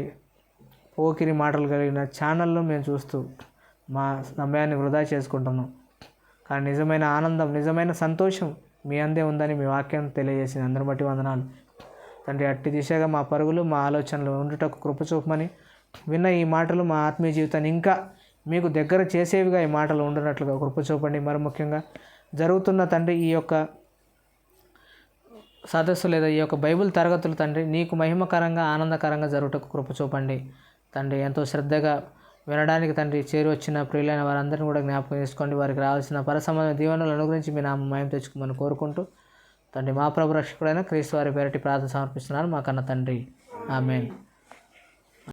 పోకిరి మాటలు కలిగిన ఛానళ్ళు మేము చూస్తూ మా సమయాన్ని వృధా చేసుకుంటున్నాం. కానీ నిజమైన ఆనందం, నిజమైన సంతోషం మీ అందే ఉందని మీ వాక్యం తెలియజేసింది. అందరి బట్టి వందనాలు తండ్రి. అట్టి దిశగా మా పరుగులు, మా ఆలోచనలు ఉండుటకు కృప చూపమని, విన్న ఈ మాటలు మా ఆత్మీయ జీవితాన్ని ఇంకా మీకు దగ్గర చేసేవిగా ఈ మాటలు ఉండినట్లుగా కృప చూపండి. మరి ముఖ్యంగా జరుగుతున్న తండ్రి ఈ యొక్క సదస్సు లేదా ఈ యొక్క బైబిల్ తరగతులు తండ్రి నీకు మహిమకరంగా, ఆనందకరంగా జరుగుటకు కృప చూపండి తండ్రి. ఎంతో శ్రద్ధగా వినడానికి తండ్రి చేరి వచ్చిన ప్రియులైన వారందరినీ కూడా జ్ఞాపకం చేసుకోండి. వారికి రావాల్సిన పరసమైన దీవెనలు అనుగ్రహించి మీ నామ మహిమ తెచ్చుకోమని కోరుకుంటూ తండ్రి, మా ప్రభు రక్షకుడైన క్రీస్తు వారి పేరటి ప్రార్థన సమర్పిస్తున్నాను మా కన్న తండ్రి. ఆమేన్.